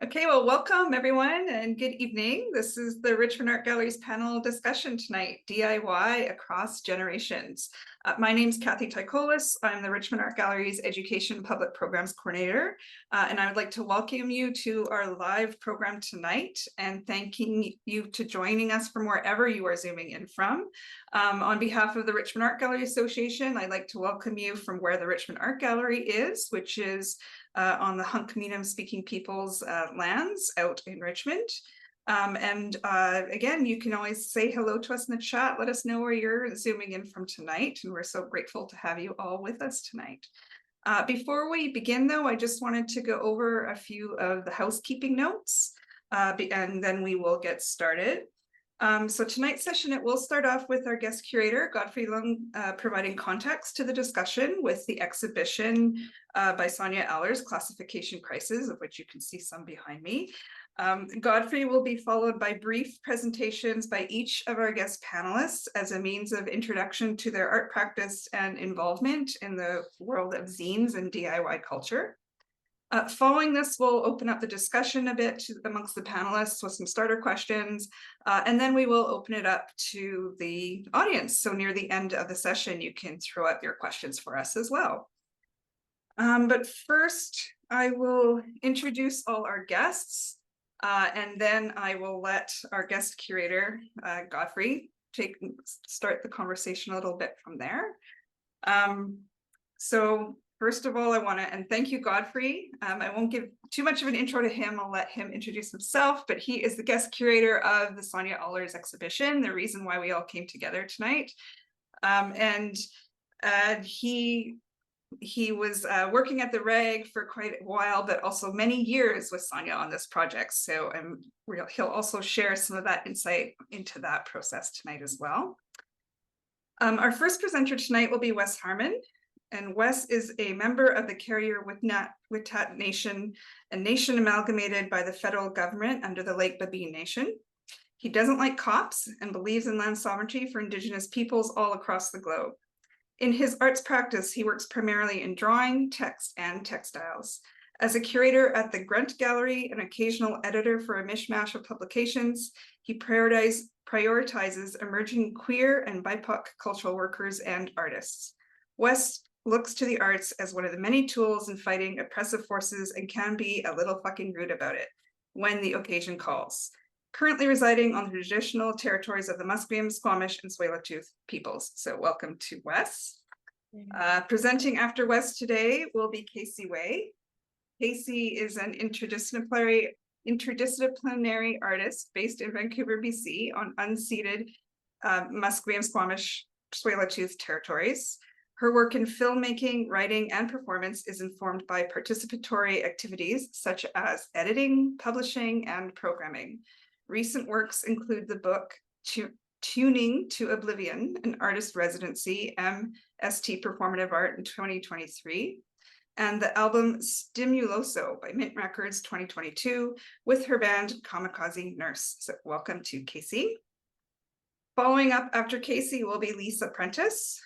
Okay, well, welcome everyone and good evening. This is the Richmond Art Gallery's panel discussion tonight, DIY Across Generations. My name is Casey Tycholis. I'm the Richmond Art Gallery's Education Public Programs Coordinator, and I would like to welcome you to our live program tonight and thanking you to joining us from wherever you are zooming in from. On behalf of the Richmond Art Gallery Association, I'd like to welcome you from where the Richmond Art Gallery is, which is on the Hunkaminam speaking people's lands out in Richmond. Again, you can always say hello to us in the chat. Let us know where you're zooming in from tonight. And we're so grateful to have you all with us tonight. Before we begin, though, I just wanted to go over a few of the housekeeping notes, and then we will get started. So tonight's session, it will start off with our guest curator, Godfre Leung, providing context to the discussion with the exhibition by Sonja Ahlers, Classification Crisis, of which you can see some behind me. Godfre will be followed by brief presentations by each of our guest panelists as a means of introduction to their art practice and involvement in the world of zines and DIY culture. Following this, we'll open up the discussion a bit amongst the panelists with some starter questions, and then we will open it up to the audience. So near the end of the session, you can throw out your questions for us as well. But first, I will introduce all our guests, and then I will let our guest curator, Godfre, start the conversation a little bit from there. So first of all, I want to thank you, Godfre. I won't give too much of an intro to him. I'll let him introduce himself, but he is the guest curator of the Sonja Ahlers exhibition, the reason why we all came together tonight. He was working at the RAG for quite a while, but also many years with Sonja on this project. So he'll also share some of that insight into that process tonight as well. Our first presenter tonight will be Whess Harman. And Whess is a member of the Carrier Wittat Nation, a nation amalgamated by the federal government under the Lake Babine Nation. He doesn't like cops and believes in land sovereignty for Indigenous peoples all across the globe. In his arts practice, he works primarily in drawing, text, and textiles. As a curator at the Grunt Gallery, an occasional editor for a mishmash of publications, he prioritizes emerging queer and BIPOC cultural workers and artists. Whess looks to the arts as one of the many tools in fighting oppressive forces and can be a little fucking rude about it when the occasion calls. Currently residing on the traditional territories of the Musqueam, Squamish, and Tsleil-Waututh peoples. So welcome to Whess. Presenting after Whess today will be Casey Wei. Casey is an interdisciplinary artist based in Vancouver, BC on unceded Musqueam, Squamish, Tsleil-Waututh territories. Her work in filmmaking, writing, and performance is informed by participatory activities such as editing, publishing, and programming. Recent works include the book Tuning to Oblivion, an artist residency, MST Performative Art in 2023, and the album Stimuloso by Mint Records 2022 with her band Kamikaze Nurse. So welcome to Casey. Following up after Casey will be Lisa Prentice.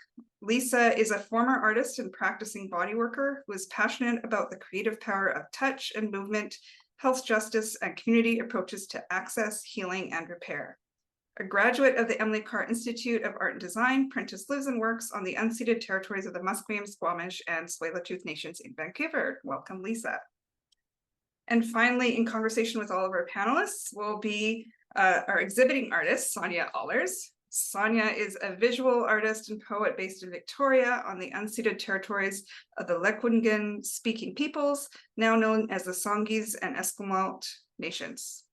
Lisa is a former artist and practicing body worker who is passionate about the creative power of touch and movement, health justice, and community approaches to access, healing, and repair. A graduate of the Emily Carr Institute of Art and Design, Prentice lives and works on the unceded territories of the Musqueam, Squamish, and Tsleil-Waututh Nations in Vancouver. Welcome, Lisa. And finally, in conversation with all of our panelists will be our exhibiting artist, Sonja Ahlers. Sonja is a visual artist and poet based in Victoria on the unceded territories of the Lekwungen speaking peoples, now known as the Songhees and Esquimalt Nations.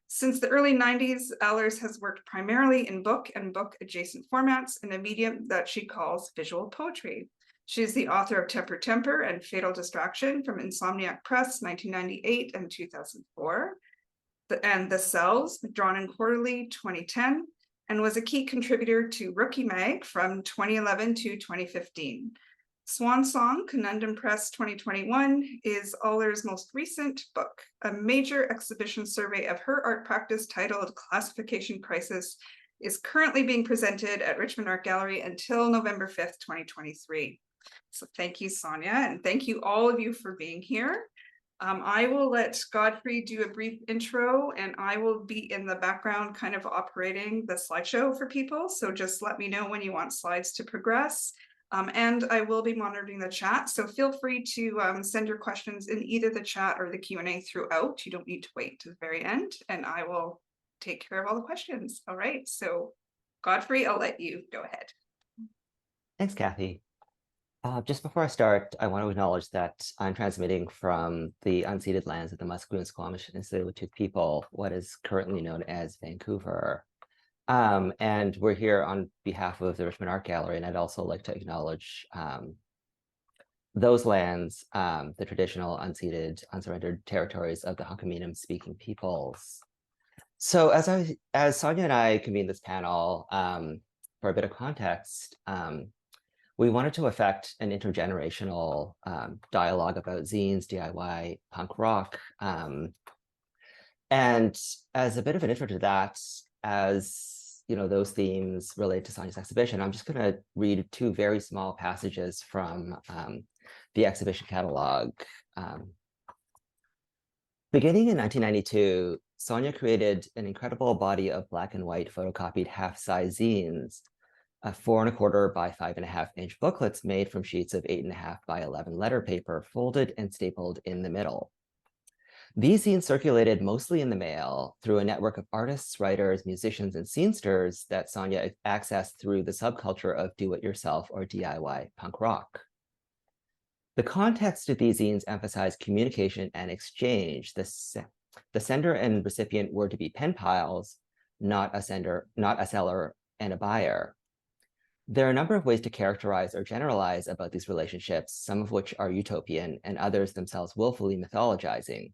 Since the early 90s, Ahlers has worked primarily in book and book adjacent formats in a medium that she calls visual poetry. She is the author of Temper Temper and Fatal Distraction from Insomniac Press, 1998 and 2004, and The Selves, Drawn in Quarterly, 2010, and was a key contributor to Rookie Mag from 2011 to 2015. Swan Song, Conundrum Press 2021 is Ahlers' most recent book, a major exhibition survey of her art practice titled Classification Crisis, is currently being presented at Richmond Art Gallery until November 5th, 2023. So thank you, Sonja, and thank you all of you for being here. I will let Godfre do a brief intro, and I will be in the background kind of operating the slideshow for people. So just let me know when you want slides to progress. And I will be monitoring the chat. So feel free to send your questions in either the chat or the Q&A throughout. You don't need to wait to the very end, and I will take care of all the questions. All right, so Godfre, I'll let you go ahead. Thanks, Kathy. Just before I start, I want to acknowledge that I'm transmitting from the unceded lands of the Musqueam, Squamish, and Tsleil-Waututh people, what is currently known as Vancouver. And we're here on behalf of the Richmond Art Gallery, and I'd also like to acknowledge those lands, the traditional unceded, unsurrendered territories of the Hunkaminam speaking peoples. So as Sonja and I convene this panel, for a bit of context, we wanted to effect an intergenerational dialogue about zines, DIY, punk rock. And as a bit of an intro to that, as you know, those themes relate to Sonja's exhibition, I'm just going to read two very small passages from the exhibition catalog. Beginning in 1992, Sonja created an incredible body of black and white photocopied half-size zines, 4 1/4 by 5 1/2-inch booklets made from sheets of 8 1/2 by 11 letter paper, folded and stapled in the middle. These zines circulated mostly in the mail through a network of artists, writers, musicians, and scenesters that Sonja accessed through the subculture of do-it-yourself or DIY punk rock. The context of these zines emphasized communication and exchange. The sender and recipient were to be pen pals, not a seller and a buyer. There are a number of ways to characterize or generalize about these relationships, some of which are utopian and others themselves willfully mythologizing.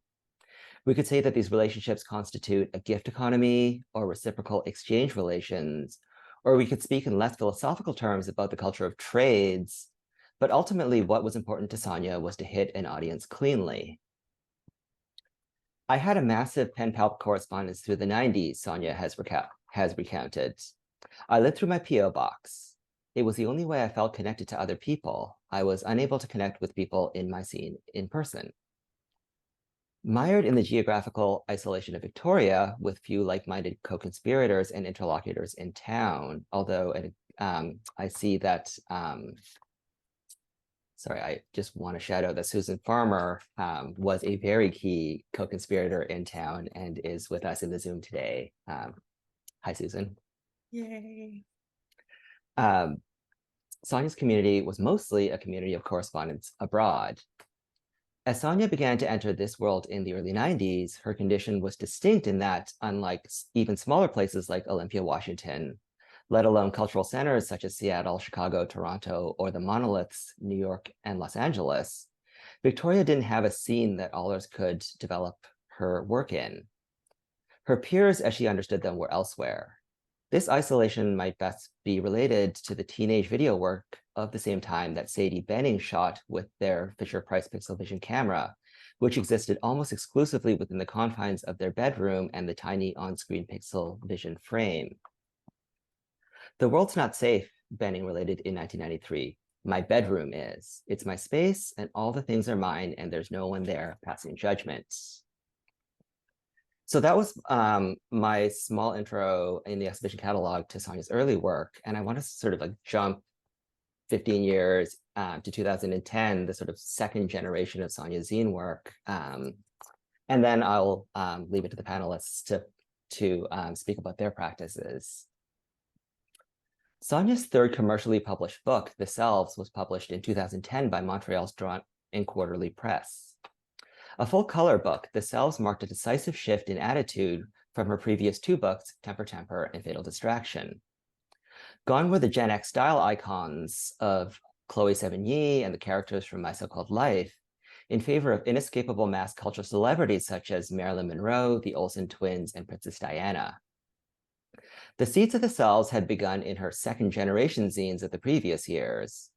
We could say that these relationships constitute a gift economy or reciprocal exchange relations, or we could speak in less philosophical terms about the culture of trades, but ultimately what was important to Sonja was to hit an audience cleanly. I had a massive pen pal correspondence through the 90s, Sonja has recounted. I lived through my P.O. box. It was the only way I felt connected to other people. I was unable to connect with people in my scene in person. Mired in the geographical isolation of Victoria, with few like-minded co-conspirators and interlocutors in town, although I see that, sorry, I just want to shout out that Susan Farmer was a very key co-conspirator in town and is with us in the Zoom today. Hi, Susan. Yay. Sonja's community was mostly a community of correspondents abroad. As Sonja began to enter this world in the early 90s, her condition was distinct in that, unlike even smaller places like Olympia, Washington, let alone cultural centers such as Seattle, Chicago, Toronto, or the monoliths, New York and Los Angeles, Victoria didn't have a scene that Ahlers could develop her work in. Her peers, as she understood them, were elsewhere. This isolation might best be related to the teenage video work of the same time that Sadie Benning shot with their Fisher-Price Pixel Vision camera, which existed almost exclusively within the confines of their bedroom and the tiny on-screen Pixel Vision frame. The world's not safe, Benning related in 1993. My bedroom is. It's my space, and all the things are mine, and there's no one there passing judgment. So that was my small intro in the exhibition catalog to Sonja's early work. And I want to sort of like jump 15 years to 2010, the sort of second generation of Sonja's zine work. And then I'll leave it to the panelists to speak about their practices. Sonja's third commercially published book, The Selves, was published in 2010 by Montreal's Drawn and Quarterly Press. A full-color book, The Selves marked a decisive shift in attitude from her previous two books, Temper Temper and Fatal Distraction. Gone were the Gen X style icons of Chloe Sevigny and the characters from My So-Called Life, in favor of inescapable mass culture celebrities such as Marilyn Monroe, the Olsen twins, and Princess Diana. The seeds of The Selves had begun in her second-generation zines of the previous years.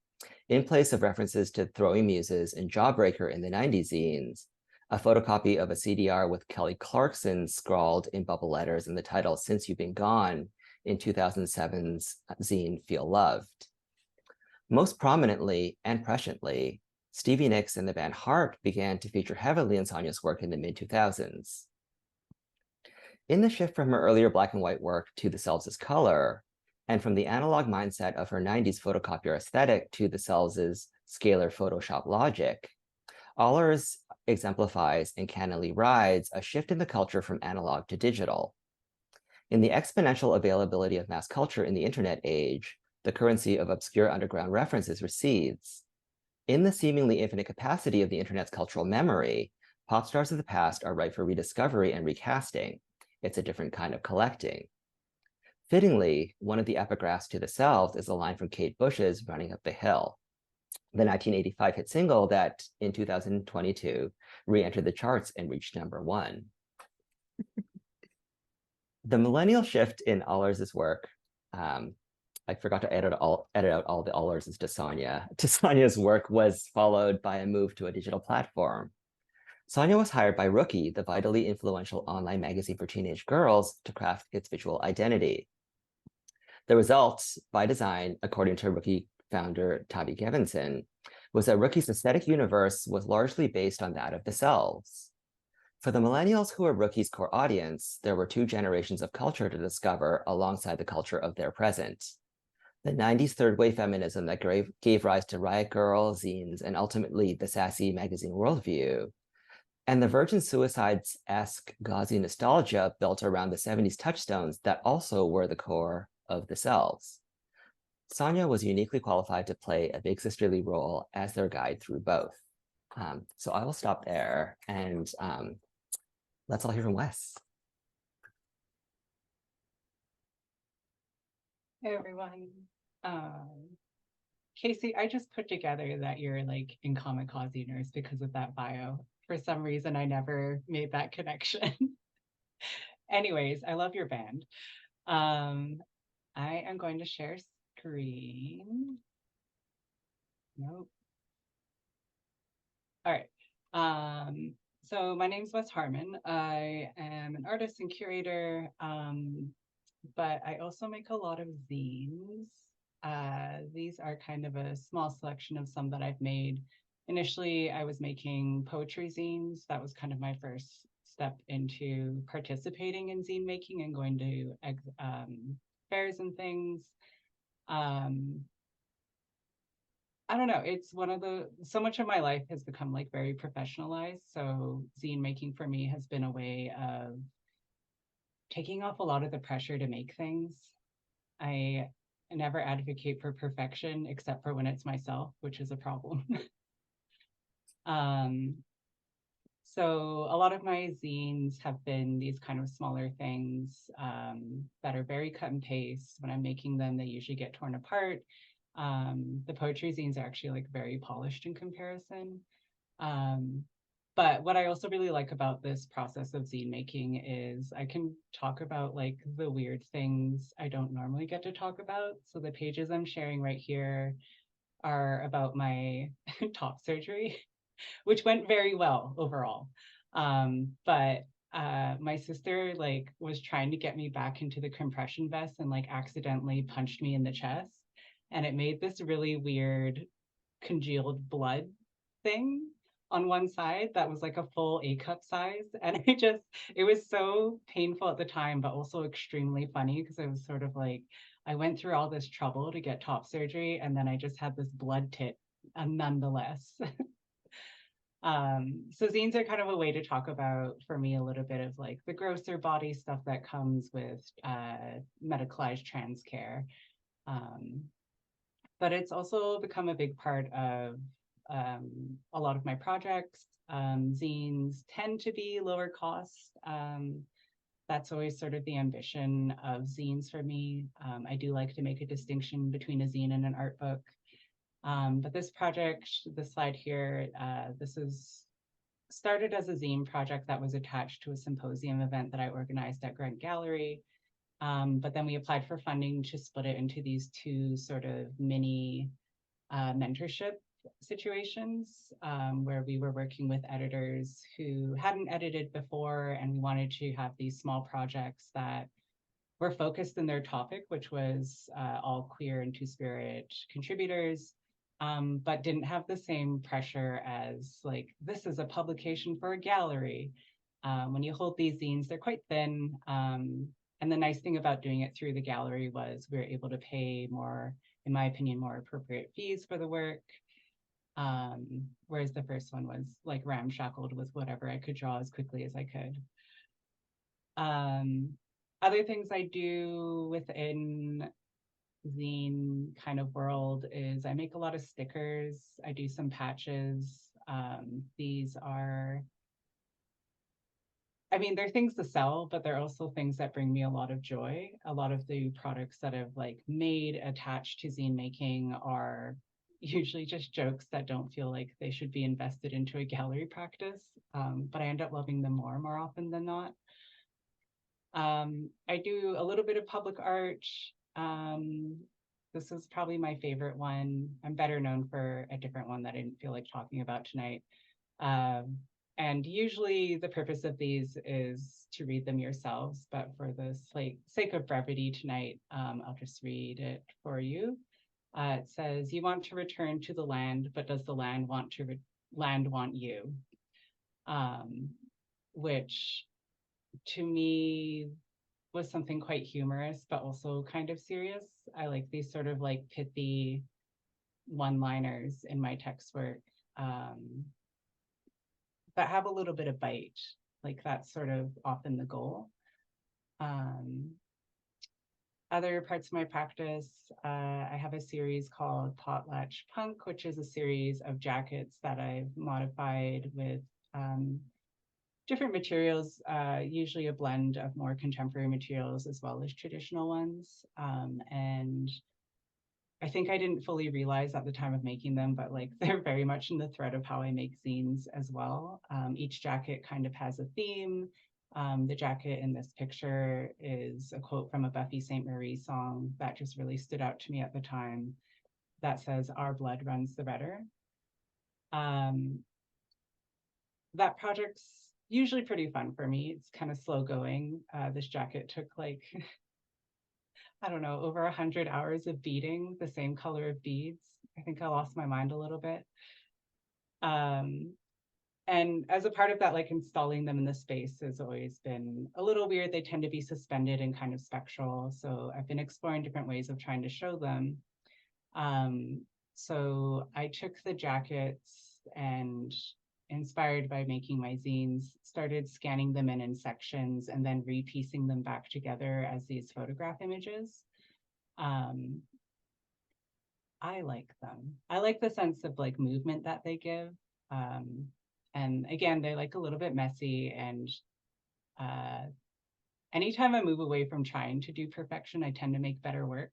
In place of references to Throwing Muses and Jawbreaker in the 90s zines, a photocopy of a CDR with Kelly Clarkson scrawled in bubble letters in the title Since You've Been Gone in 2007's zine Feel Loved. Most prominently and presciently, Stevie Nicks and the band Heart began to feature heavily in Sonja's work in the mid-2000s. In the shift from her earlier black and white work to the Selves' color, and from the analog mindset of her 90s photocopier aesthetic to the Selves' scalar Photoshop logic, Ahlers exemplifies and cannily rides a shift in the culture from analog to digital. In the exponential availability of mass culture in the internet age, the currency of obscure underground references recedes. In the seemingly infinite capacity of the internet's cultural memory, pop stars of the past are ripe for rediscovery and recasting. It's a different kind of collecting. Fittingly, one of the epigraphs to the Selves is a line from Kate Bush's Running Up the Hill, the 1985 hit single that in 2022 re-entered the charts and reached #1. The millennial shift in Ahlers' work, I forgot to edit out all the Ahlers to Sonja's work, was followed by a move to a digital platform. Sonja was hired by Rookie, the vitally influential online magazine for teenage girls, to craft its visual identity. The result, by design, according to Rookie founder Tavi Gevinson, was that Rookie's aesthetic universe was largely based on that of the Selves. For the millennials who were Rookie's core audience, there were 2 generations of culture to discover alongside the culture of their present. The 90s third wave feminism that gave rise to Riot Girl, zines, and ultimately the sassy magazine worldview, and the Virgin Suicides-esque gauzy nostalgia built around the 70s touchstones that also were the core of the Selves. Sonja was uniquely qualified to play a big sisterly role as their guide through both. So I will stop there, and let's all hear from Whess. Hey everyone. Casey, I just put together that you're like in Comic Cause nurse because of that bio. For some reason, I never made that connection. Anyways, I love your band. I am going to share screen. Nope. All right. So my name's Whess Harman. I am an artist and curator, but I also make a lot of zines. These are kind of a small selection of some that I've made. Initially, I was making poetry zines. That was kind of my first step into participating in zine making and going to fairs and things. I don't know, it's so much of my life has become like very professionalized. So zine making for me has been a way of taking off a lot of the pressure to make things. I never advocate for perfection except for when it's myself, which is a problem. So a lot of my zines have been these kind of smaller things that are very cut and paste. When I'm making them, they usually get torn apart. The poetry zines are actually like very polished in comparison. But what I also really like about this process of zine making is I can talk about like the weird things I don't normally get to talk about. So the pages I'm sharing right here are about my top surgery, which went very well overall. But my sister like was trying to get me back into the compression vest and like accidentally punched me in the chest. And it made this really weird congealed blood thing on one side that was like a full A cup size. And it was so painful at the time, but also extremely funny because it was sort of like, I went through all this trouble to get top surgery and then I just had this blood tit nonetheless. So zines are kind of a way to talk about, for me, a little bit of like the grosser body stuff that comes with medicalized trans care. But it's also become a big part of a lot of my projects. Zines tend to be lower cost. That's always sort of the ambition of zines for me. I do like to make a distinction between a zine and an art book. But this project, this slide here, this is started as a zine project that was attached to a symposium event that I organized at Grant Gallery. But then we applied for funding to split it into these 2 sort of mini mentorship situations where we were working with editors who hadn't edited before, and we wanted to have these small projects that were focused in their topic, which was all queer and Two-Spirit contributors. but didn't have the same pressure as like, this is a publication for a gallery. When you hold these zines, they're quite thin. And the nice thing about doing it through the gallery was we were able to pay more, in my opinion, more appropriate fees for the work. Whereas the first one was like ramshackled with whatever I could draw as quickly as I could. Other things I do within zine kind of world is I make a lot of stickers. I do some patches. These are, I mean, they're things to sell, but they're also things that bring me a lot of joy. A lot of the products that I've like made attached to zine making are usually just jokes that don't feel like they should be invested into a gallery practice, but I end up loving them more often than not. I do a little bit of public art. This is probably my favorite one. I'm better known for a different one that I didn't feel like talking about tonight. And usually the purpose of these is to read them yourselves, but for the sake of brevity tonight, I'll just read it for you. It says, "You want to return to the land, but does the land want you?" Which to me was something quite humorous, but also kind of serious. I like these sort of like pithy one-liners in my text work. That have a little bit of bite, like that's sort of often the goal. Other parts of my practice, I have a series called Potlatch Punk, which is a series of jackets that I've modified with different materials, usually a blend of more contemporary materials as well as traditional ones. And I think I didn't fully realize at the time of making them, but like they're very much in the thread of how I make zines as well. Each jacket kind of has a theme. The jacket in this picture is a quote from a Buffy St. Marie song that just really stood out to me at the time that says, "Our blood runs the redder." That project's usually pretty fun for me. It's kind of slow going. This jacket took like I don't know, over 100 hours of beading the same color of beads. I think I lost my mind a little bit. And as a part of that, like installing them in the space has always been a little weird. They tend to be suspended and kind of spectral. So I've been exploring different ways of trying to show them. So I took the jackets and, inspired by making my zines, started scanning them in sections and then repiecing them back together as these photograph images. I like them. I like the sense of like movement that they give. And again, they're like a little bit messy, and anytime I move away from trying to do perfection, I tend to make better work.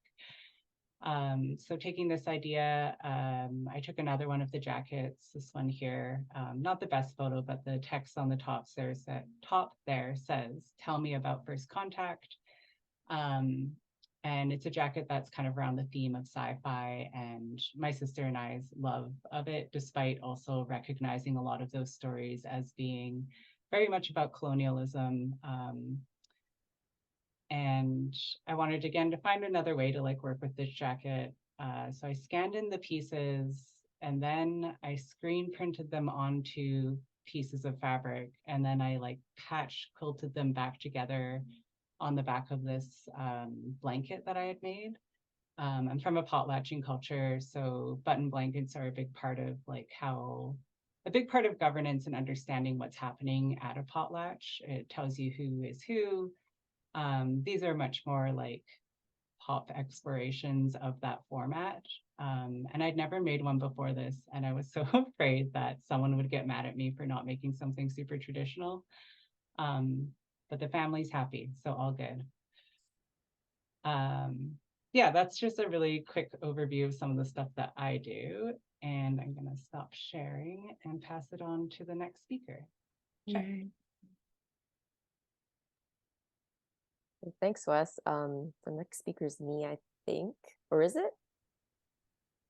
So taking this idea, I took another one of the jackets, this one here, not the best photo, but the text on the top there says, "Tell me about first contact." And it's a jacket that's kind of around the theme of sci-fi, and my sister and I's love of it, despite also recognizing a lot of those stories as being very much about colonialism. And I wanted again to find another way to like work with this jacket. So I scanned in the pieces and then I screen printed them onto pieces of fabric. And then I like patch quilted them back together on the back of this blanket that I had made. I'm from a potlatching culture, so button blankets are a big part of like a big part of governance and understanding what's happening at a potlatch. It tells you who is who. These are much more like pop explorations of that format. And I'd never made one before this, and I was so afraid that someone would get mad at me for not making something super traditional. But the family's happy, so all good. Yeah, that's just a really quick overview of some of the stuff that I do. And I'm going to stop sharing and pass it on to the next speaker. Okay. Thanks, Wes. The next speaker is me, I think. Or is it?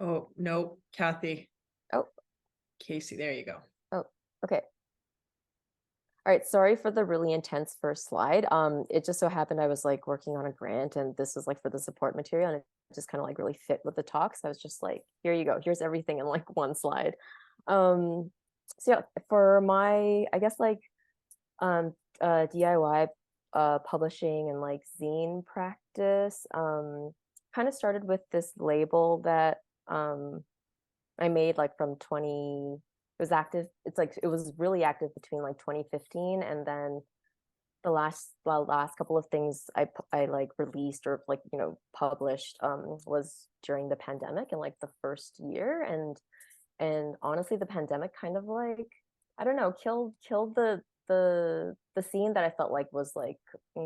Oh, no, Kathy. Oh. Casey, there you go. Oh, okay. All right, sorry for the really intense first slide. It just so happened I was like working on a grant, and this was like for the support material, and it just kind of like really fit with the talk. So I was just like, here you go, here's everything in like one slide. So yeah, for my, I guess like DIY publishing and like zine practice, kind of started with this label that I made like from 20, it was active, it's like it was really active between like 2015, and then the last couple of things I like released or like, you know, published was during the pandemic in like the first year. And honestly, the pandemic kind of like, I don't know, killed the scene that I felt like was like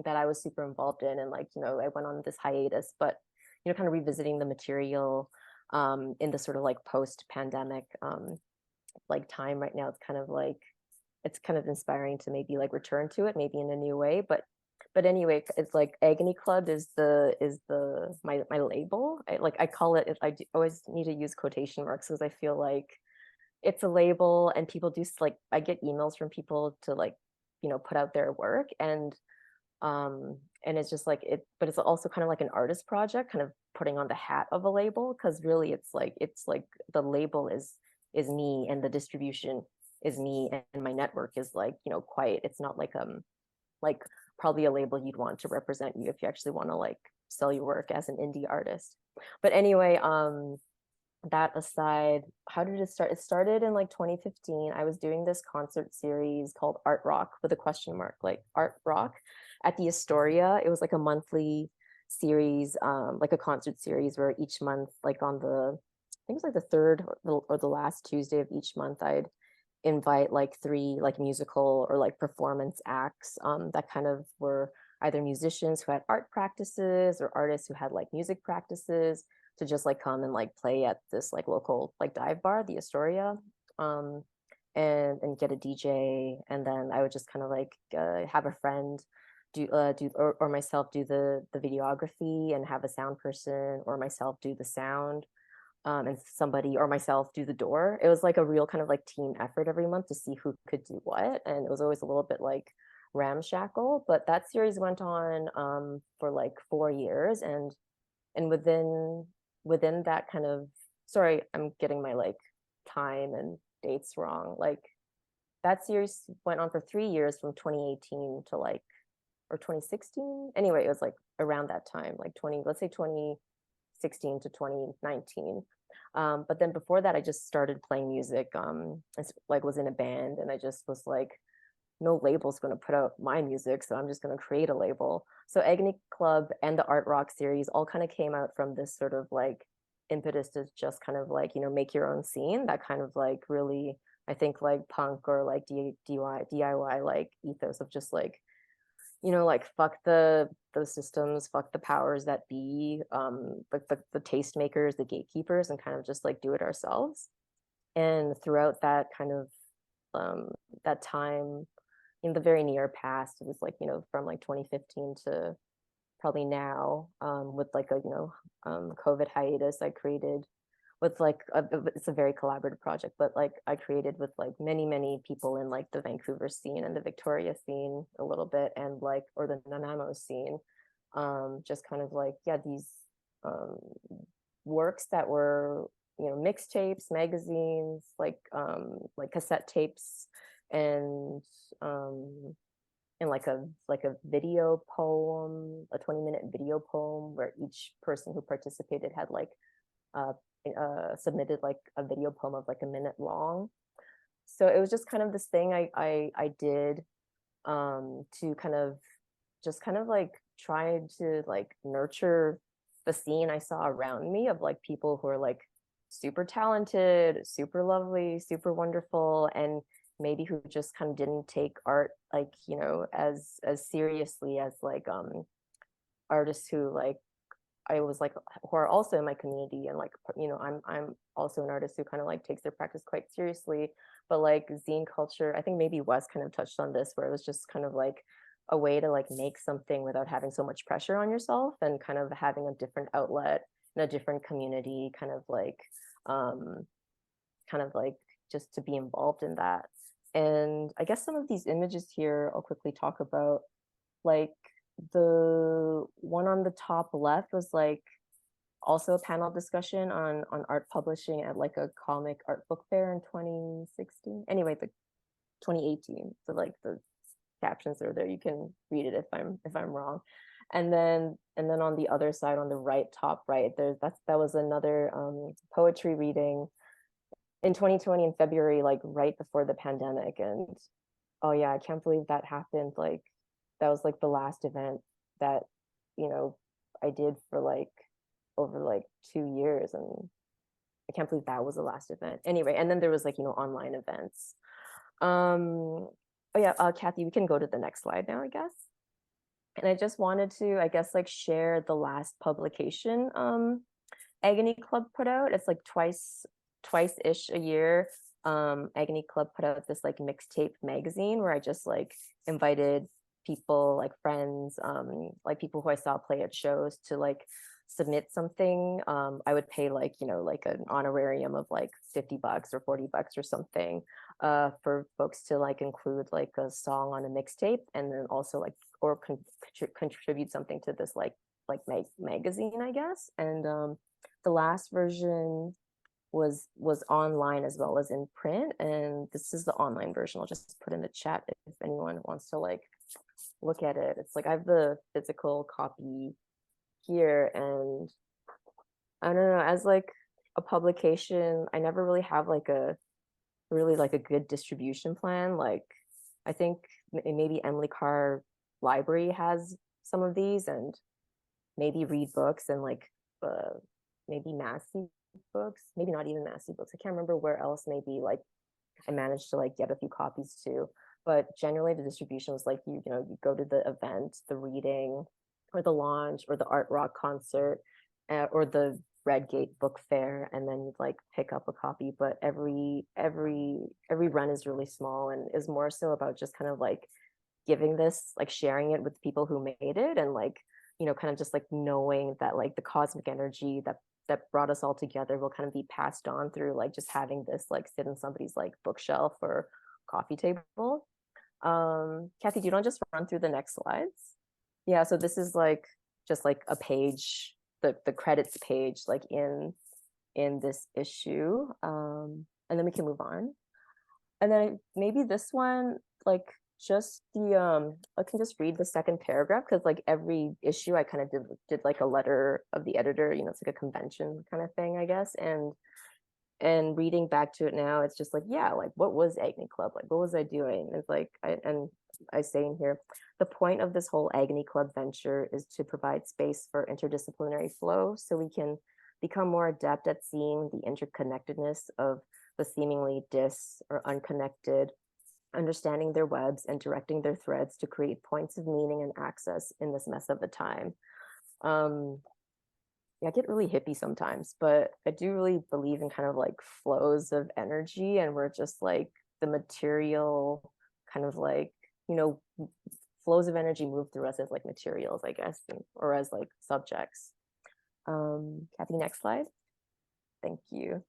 that I was super involved in. And like, you know, I went on this hiatus, but you know, kind of revisiting the material in the sort of like post-pandemic like time right now, it's kind of inspiring to maybe like return to it maybe in a new way. But anyway, it's like Agony Club is my label. I call it, always need to use quotation marks because I feel like it's a label, and people do like, I get emails from people to like, you know, put out their work, and it's just like it, but it's also kind of like an artist project, kind of putting on the hat of a label, because really it's like the label is me, and the distribution is me, and my network is like, you know, quite, it's not like probably a label you'd want to represent you if you actually want to like sell your work as an indie artist. But anyway, that aside, how did it start? It started in like 2015. I was doing this concert series called Art Rock with a question mark, like Art Rock, at the Astoria. It was like a monthly series, like a concert series where each month, like on the, I think it was like the third or the last Tuesday of each month, I'd invite like 3 like musical or like performance acts that kind of were either musicians who had art practices or artists who had like music practices, to just like come and like play at this like local like dive bar, the Astoria, and get a DJ. And then I would just kind of like have a friend do or myself do the videography, and have a sound person or myself do the sound, and somebody or myself do the door. It was like a real kind of like team effort every month to see who could do what, and it was always a little bit like ramshackle. But that series went on for like 4 years, and within that kind of, sorry, I'm getting my like time and dates wrong, like that series went on for 3 years, from 2018 to like, or 2016, anyway, it was like around that time, like 2016 to 2019. But then before that, I just started playing music, like was in a band, and I just was like, no label's going to put out my music, so I'm just going to create a label. So Agony Club and the Art Rock series all kind of came out from this sort of like impetus to just kind of like, you know, make your own scene, that kind of like really, I think like punk or like DIY like ethos of just like, you know, like fuck the systems, fuck the powers that be, like the tastemakers, the gatekeepers, and kind of just like do it ourselves. And throughout that kind of that time, in the very near past, it was like, you know, from like 2015 to probably now, with like a, you know, COVID hiatus, I created with like it's a very collaborative project, but like I created with like many people in like the Vancouver scene and the Victoria scene a little bit, and like, or the Nanaimo scene, just kind of like, yeah, these works that were, you know, mixtapes, magazines, like cassette tapes, and like a video poem, a 20-minute video poem, where each person who participated had like submitted like a video poem of like a minute long. So it was just kind of this thing I did to kind of just kind of like try to like nurture the scene I saw around me of like people who are like super talented, super lovely, super wonderful, and maybe who just kind of didn't take art like, you know, as seriously as like artists who like I was like, who are also in my community, and like, you know, I'm also an artist who kind of like takes their practice quite seriously. But like zine culture, I think maybe Wes kind of touched on this, where it was just kind of like a way to like make something without having so much pressure on yourself, and kind of having a different outlet in a different community, kind of like just to be involved in that. And I guess some of these images here I'll quickly talk about. Like the one on the top left was like also a panel discussion on art publishing at like a comic art book fair in 2016. Anyway, the 2018. So like the captions are there. You can read it if I'm wrong. And then on the other side, on the right, top right, that was another poetry reading in 2020 in February, like right before the pandemic. And oh yeah, I can't believe that happened. Like that was like the last event that, I did for like over like 2 years, and I can't believe that was the last event. Anyway, and then there was like, online events. Oh yeah, Kathy, we can go to the next slide now, I guess. And I just wanted to, I guess, like share the last publication Agony Club put out. It's like twice-ish a year. Agony Club put out this like mixtape magazine where I just like invited people, like friends, like people who I saw play at shows to like submit something. I would pay like, like an honorarium of like $50 or $40 or something for folks to like include like a song on a mixtape, and then also like or contribute something to this like magazine, I guess. And the last version was online as well as in print, and this is the online version. I'll just put in the chat if anyone wants to like look at it. It's like I have the physical copy here, and I don't know, as like a publication, I never really have like a good distribution plan. Like I think maybe Emily Carr Library has some of these, and maybe Read Books, and like maybe Massey Books, maybe not even Massey Books. I can't remember where else maybe like I managed to like get a few copies too. But generally the distribution was like you go to the event, the reading, or the launch, or the art rock concert, or the Redgate book fair, and then you'd like pick up a copy. But every run is really small and is more so about just kind of like giving this, like sharing it with people who made it, and like kind of just like knowing that like the cosmic energy that brought us all together will kind of be passed on through like just having this like sit in somebody's like bookshelf or coffee table. Kathy, do you want to just run through the next slides? Yeah, so this is like just like a page, the credits page, like in this issue, and then we can move on. And then maybe this one, like just the I can just read the second paragraph, because like every issue I kind of did like a letter of the editor, it's like a convention kind of thing, I guess. And reading back to it now, it's just like, yeah, like what was Agony Club? Like what was I doing? It's like I say in here, the point of this whole Agony Club venture is to provide space for interdisciplinary flow, so we can become more adept at seeing the interconnectedness of the seemingly or unconnected, understanding their webs and directing their threads to create points of meaning and access in this mess of a time. Yeah, I get really hippie sometimes, but I do really believe in kind of like flows of energy, and we're just like the material kind of like, flows of energy move through us as like materials, I guess, or as like subjects. Kathy, next slide. Thank you.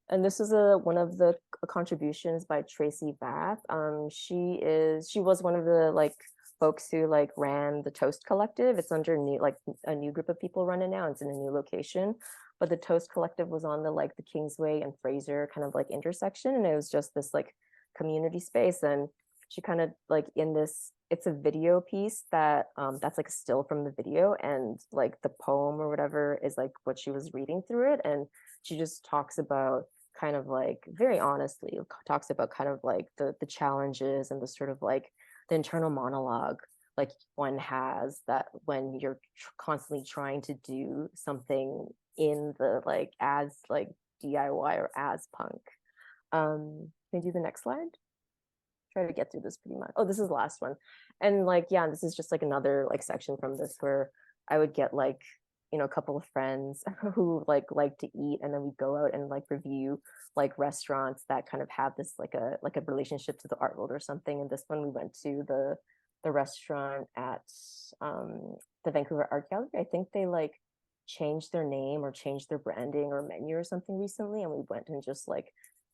And this is one of the contributions by Tracy Vath. She was one of the like folks who like ran the Toast Collective. It's under a new group of people run it now. It's in a new location, but the Toast Collective was on the like the Kingsway and Fraser kind of like intersection, and it was just this like community space. And she kind of like it's a video piece that that's like a still from the video, and like the poem or whatever is like what she was reading through it. And she just talks about kind of like very honestly talks about kind of like the challenges and the sort of like the internal monologue like one has that when you're constantly trying to do something in the like as like DIY or as punk. Can you do the next slide? Try to get through this pretty much. Oh, this is the last one. And like, yeah, this is just like another like section from this where I would get like, a couple of friends who like to eat, and then we go out and like review like restaurants that kind of have this like a relationship to the art world or something. And this one we went to the restaurant at the Vancouver Art Gallery. I think they like changed their name or changed their branding or menu or something recently, and we went and just like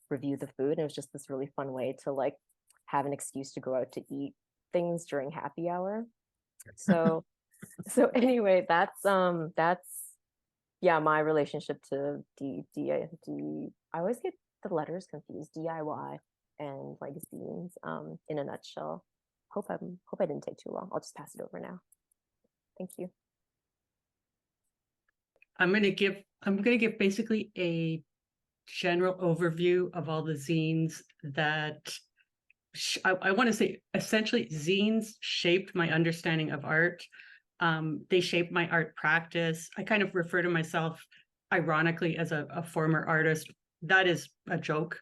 reviewed the food. And it was just this really fun way to like have an excuse to go out to eat things during happy hour. So anyway, that's yeah, my relationship to I always get the letters confused, DIY and like zines, in a nutshell. Hope I didn't take too long. I'll just pass it over now. Thank you. I'm gonna give basically a general overview of all the zines that I want to say essentially zines shaped my understanding of art. They shaped my art practice. I kind of refer to myself ironically as a former artist. That is a joke.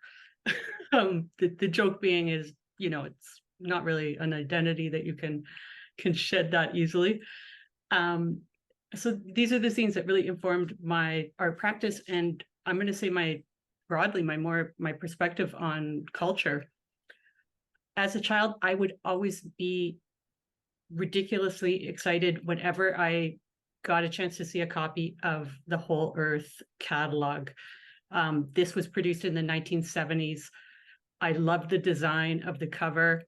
The joke being is, you know, it's not really an identity that you can shed that easily. So these are the zines that really informed my art practice, and I'm going to say my perspective on culture. As a child, I would always be ridiculously excited whenever I got a chance to see a copy of the Whole Earth catalog. This was produced in the 1970s. I loved the design of the cover.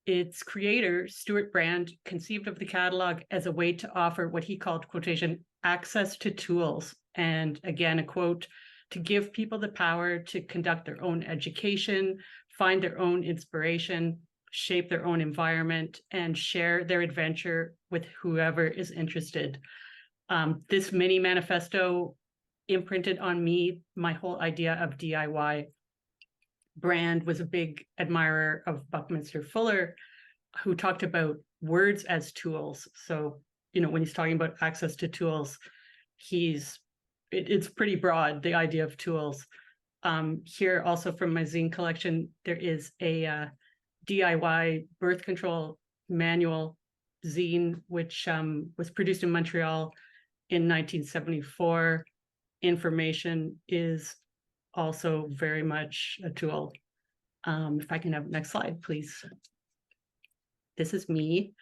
Its creator, Stuart Brand, conceived of the catalog as a way to offer what he called, quotation, access to tools. And again, a quote, to give people the power to conduct their own education, find their own inspiration, shape their own environment, and share their adventure with whoever is interested. This mini manifesto imprinted on me my whole idea of DIY. Brand was a big admirer of Buckminster Fuller, who talked about words as tools. So, you know, when he's talking about access to tools, it's pretty broad, the idea of tools. Here also from my zine collection, there is a DIY birth control manual zine, which was produced in Montreal in 1974. Information is also very much a tool. If I can have next slide, please. This is me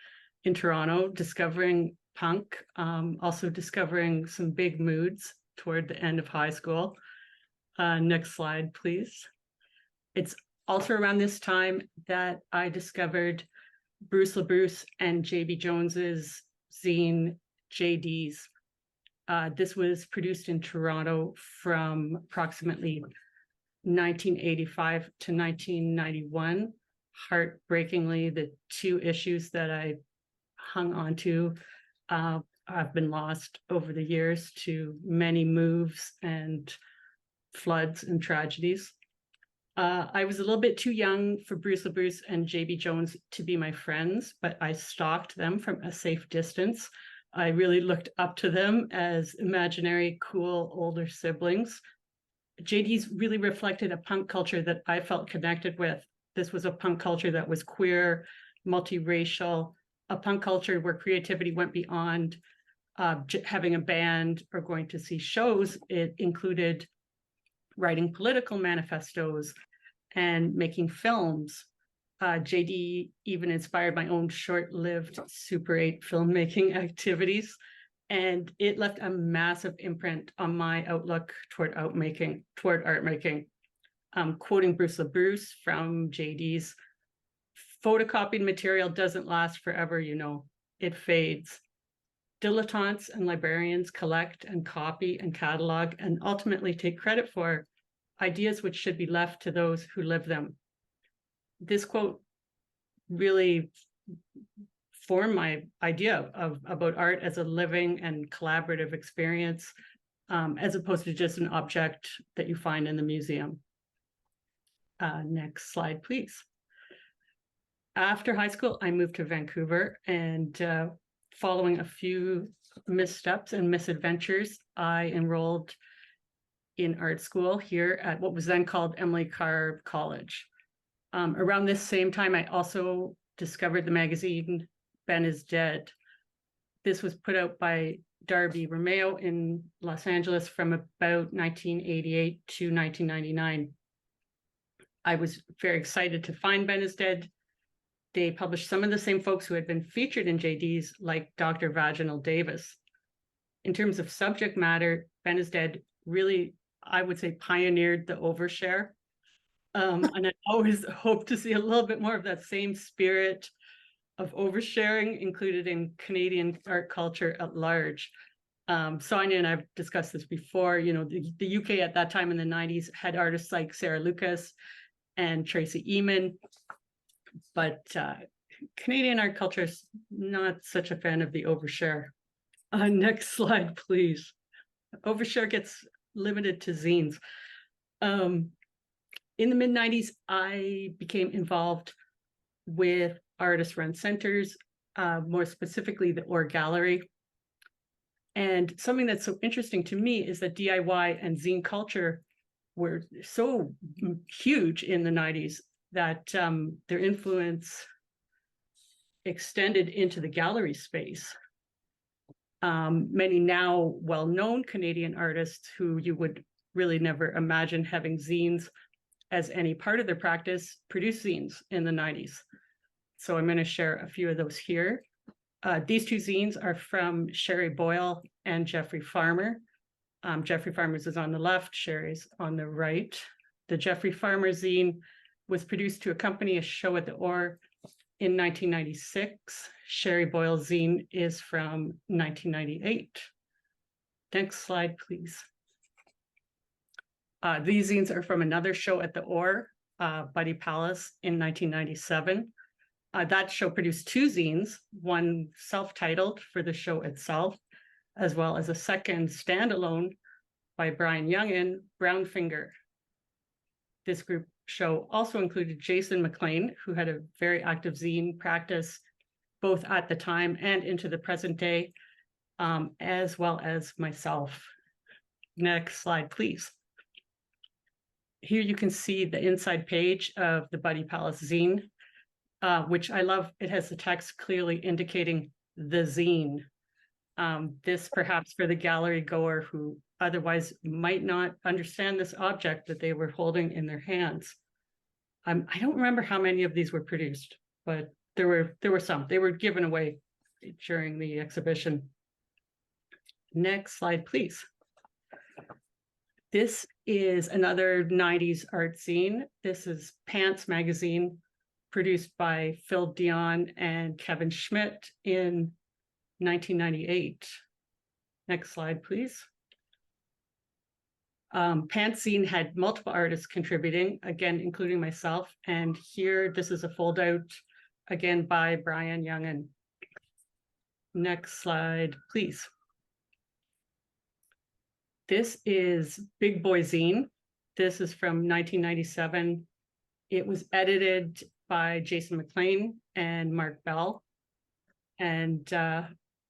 in Toronto discovering punk, also discovering some big moods toward the end of high school. Next slide, please. It's also around this time that I discovered Bruce LaBruce and J.B. Jones's zine JDs. This was produced in Toronto from approximately 1985 to 1991. Heartbreakingly, the two issues that I hung on to have been lost over the years to many moves and floods and tragedies. I was a little bit too young for Bruce LaBruce and J.B. Jones to be my friends, but I stalked them from a safe distance. I really looked up to them as imaginary, cool, older siblings. JD's really reflected a punk culture that I felt connected with. This was a punk culture that was queer, multiracial, a punk culture where creativity went beyond having a band or going to see shows. It included writing political manifestos and making films. JD even inspired my own short-lived Super 8 filmmaking activities, and it left a massive imprint on my outlook toward art making. Quoting Bruce LaBruce from JD's, photocopied material doesn't last forever, you know, it fades. Dilettantes and librarians collect and copy and catalog and ultimately take credit for ideas which should be left to those who live them. This quote really formed my idea about art as a living and collaborative experience, as opposed to just an object that you find in the museum. Next slide, please. After high school, I moved to Vancouver, and following a few missteps and misadventures, I enrolled in art school here at what was then called Emily Carr College. Around this same time, I also discovered the magazine Ben is Dead. This was put out by Darby Romeo in Los Angeles from about 1988 to 1999. I was very excited to find Ben is Dead. They published some of the same folks who had been featured in JD's, like Dr. Vaginal Davis. In terms of subject matter, Ben is Dead really, I would say, pioneered the overshare. And I always hope to see a little bit more of that same spirit of oversharing included in Canadian art culture at large. Sonja and I've discussed this before, you know, the UK at that time in the 90s had artists like Sarah Lucas and Tracy Eamon, but Canadian art culture is not such a fan of the overshare. Next slide, please. Overshare gets limited to zines. In the mid-90s, I became involved with artist-run centers, more specifically the Art Gallery. And something that's so interesting to me is that DIY and zine culture were so huge in the 90s that their influence extended into the gallery space. Many now well-known Canadian artists who you would really never imagine having zines as any part of their practice produce zines in the 90s. So I'm going to share a few of those here. These two zines are from Sherry Boyle and Jeffrey Farmer. Jeffrey Farmer's is on the left, Sherry's on the right. The Jeffrey Farmer zine was produced to accompany a show at the OR in 1996. Sherry Boyle's zine is from 1998. Next slide, please. These zines are from another show at the OR, Buddy Palace in 1997. That show produced two zines, one self-titled for the show itself, as well as a second standalone by Brian Youngin, Brownfinger. This group show also included Jason McLean, who had a very active zine practice, both at the time and into the present day, as well as myself. Next slide, please. Here you can see the inside page of the Buddy Palace zine, which I love. It has the text clearly indicating the zine. This perhaps for the gallery goer who otherwise might not understand this object that they were holding in their hands. I don't remember how many of these were produced, but there were some. They were given away during the exhibition. Next slide, please. This is another 90s art zine. This is Pants magazine, produced by Phil Dion and Kevin Schmidt in 1998. Next slide, please. Pants zine had multiple artists contributing, again, including myself. And here, this is a fold out, again, by Brian Youngin. Next slide, please. This is Big Boy Zine. This is from 1997. It was edited by Jason McLean and Mark Bell. And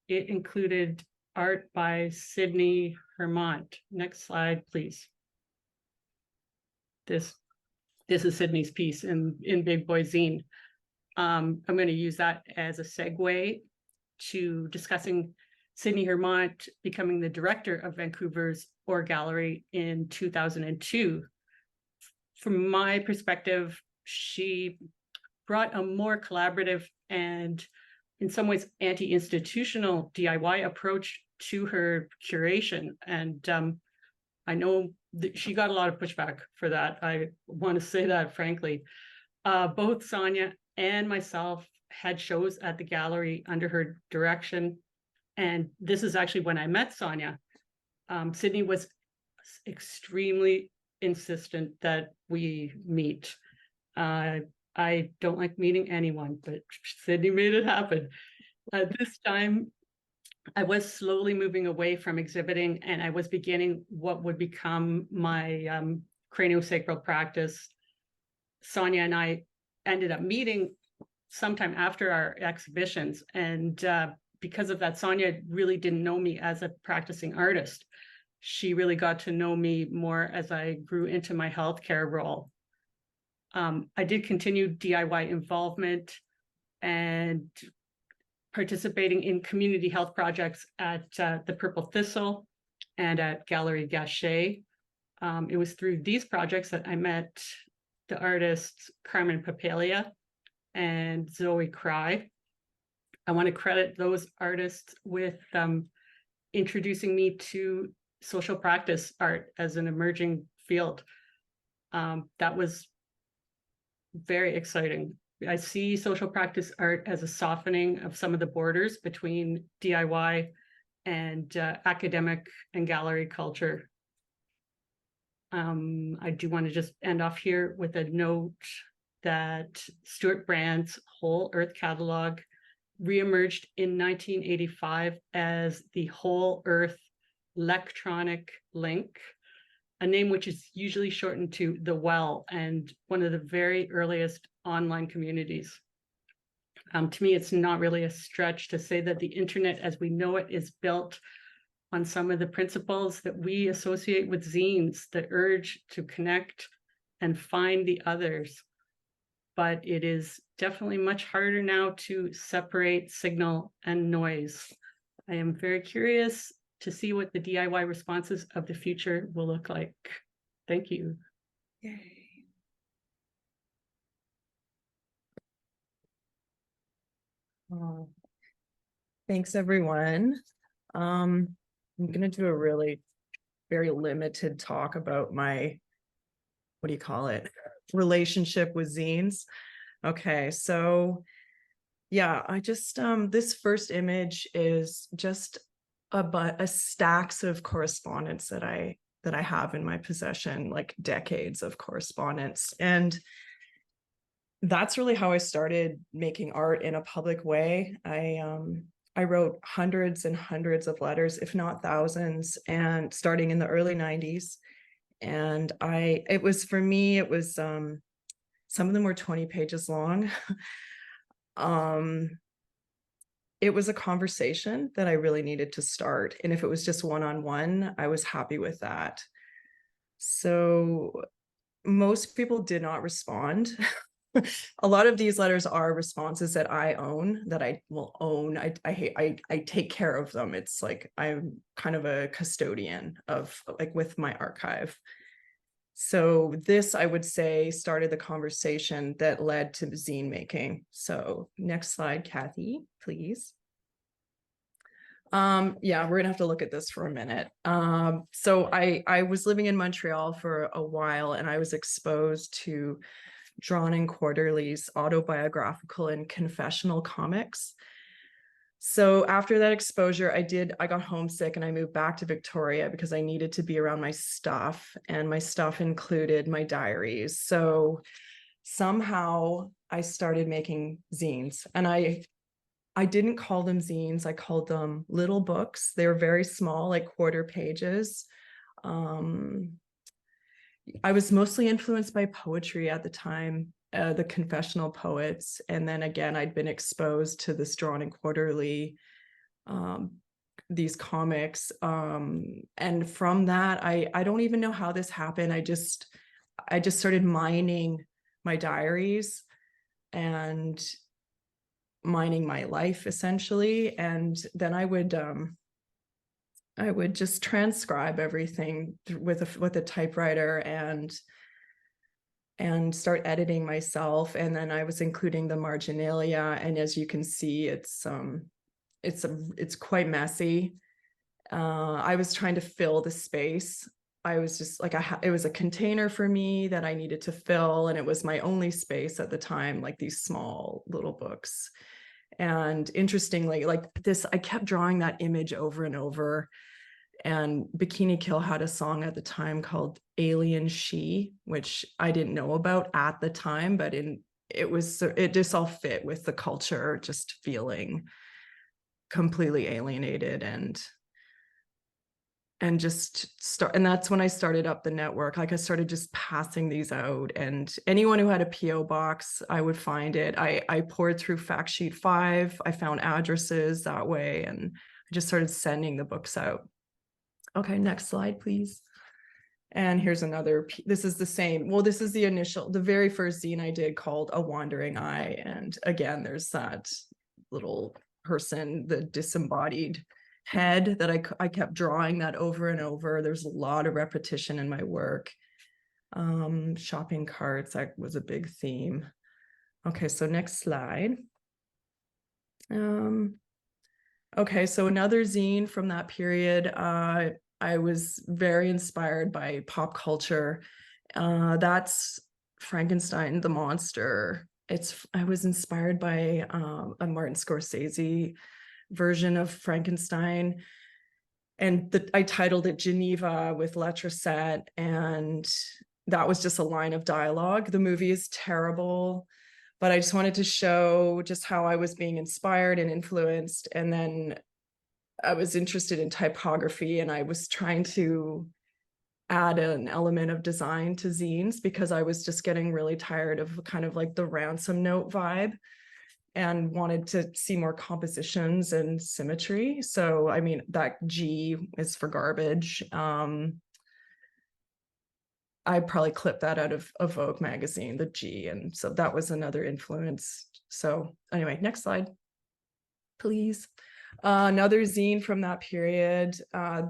it included art by Sydney Hermont. Next slide, please. This is Sydney's piece in Big Boy Zine. I'm going to use that as a segue to discussing Sydney Hermont becoming the director of Vancouver's Art Gallery in 2002. From my perspective, she brought a more collaborative and in some ways anti-institutional DIY approach to her curation. And I know that she got a lot of pushback for that. I want to say that frankly. Both Sonja and myself had shows at the gallery under her direction. And this is actually when I met Sonja. Sydney was extremely insistent that we meet. I don't like meeting anyone, but Sydney made it happen. This time, I was slowly moving away from exhibiting, and I was beginning what would become my craniosacral practice. Sonja and I ended up meeting sometime after our exhibitions, and because of that, Sonja really didn't know me as a practicing artist. She really got to know me more as I grew into my healthcare role. I did continue DIY involvement and participating in community health projects at the Purple Thistle and at Gallery Gachet. It was through these projects that I met the artists Carmen Papalia and Zoe Cry. I want to credit those artists with introducing me to social practice art as an emerging field. That was very exciting. I see social practice art as a softening of some of the borders between DIY and academic and gallery culture. I do want to just end off here with a note that Stuart Brand's Whole Earth catalog reemerged in 1985 as the Whole Earth Electronic Link, a name which is usually shortened to the WELL, and one of the very earliest online communities. To me, it's not really a stretch to say that the internet as we know it is built on some of the principles that we associate with zines, the urge to connect and find the others. But it is definitely much harder now to separate signal and noise. I am very curious to see what the DIY responses of the future will look like. Thank you. Yay. Thanks, everyone. I'm going to do a really very limited talk about my, what do you call it, relationship with zines. Okay, so yeah, I just, this first image is just a stacks of correspondence that I have in my possession, like decades of correspondence. And that's really how I started making art in a public way. I wrote hundreds and hundreds of letters, if not thousands, and starting in the early 90s. And it was some of them were 20 pages long. It was a conversation that I really needed to start. And if it was just one-on-one, I was happy with that. So most people did not respond. A lot of these letters are responses that I own, that I will own. I take care of them. It's like I'm kind of a custodian of, like, with my archive. So this, I would say, started the conversation that led to zine making. So next slide, Kathy, please. Yeah, we're gonna have to look at this for a minute. So I was living in Montreal for a while, and I was exposed to drawn in quarterlies, autobiographical and confessional comics. So after that exposure, I got homesick and I moved back to Victoria because I needed to be around my stuff, and my stuff included my diaries. So somehow I started making zines, and I didn't call them zines. I called them little books. They were very small, like quarter pages. I was mostly influenced by poetry at the time, the confessional poets. And then again, I'd been exposed to this drawn in quarterly, these comics. And from that, I don't even know how this happened. I just started mining my diaries and mining my life, essentially. And then I would just transcribe everything with a typewriter and start editing myself. And then I was including the marginalia. And as you can see, it's quite messy. I was trying to fill the space. I was just like, it was a container for me that I needed to fill. And it was my only space at the time, like these small little books. And interestingly, like this, I kept drawing that image over and over. And Bikini Kill had a song at the time called Alien She, which I didn't know about at the time, but it just all fit with the culture, just feeling completely alienated and that's when I started up the network. Like I started just passing these out, and anyone who had a PO box, I would find it. I poured through Fact Sheet 5. I found addresses that way, and I just started sending the books out. Okay, next slide, please. And here's another, this is the same. Well, this is the very first zine I did called A Wandering Eye. And again, there's that little person, the disembodied head that I kept drawing that over and over. There's a lot of repetition in my work. Shopping carts, that was a big theme. Okay, so next slide. Okay, so another zine from that period, I was very inspired by pop culture. That's Frankenstein the Monster. I was inspired by a Martin Scorsese version of Frankenstein. And I titled it Geneva with Letracet, and that was just a line of dialogue. The movie is terrible, but I just wanted to show just how I was being inspired and influenced. And then I was interested in typography, and I was trying to add an element of design to zines because I was just getting really tired of kind of like the ransom note vibe and wanted to see more compositions and symmetry. So, I mean, that G is for garbage. I probably clipped that out of Vogue magazine, the G. And so that was another influence. So anyway, next slide, please. Another zine from that period.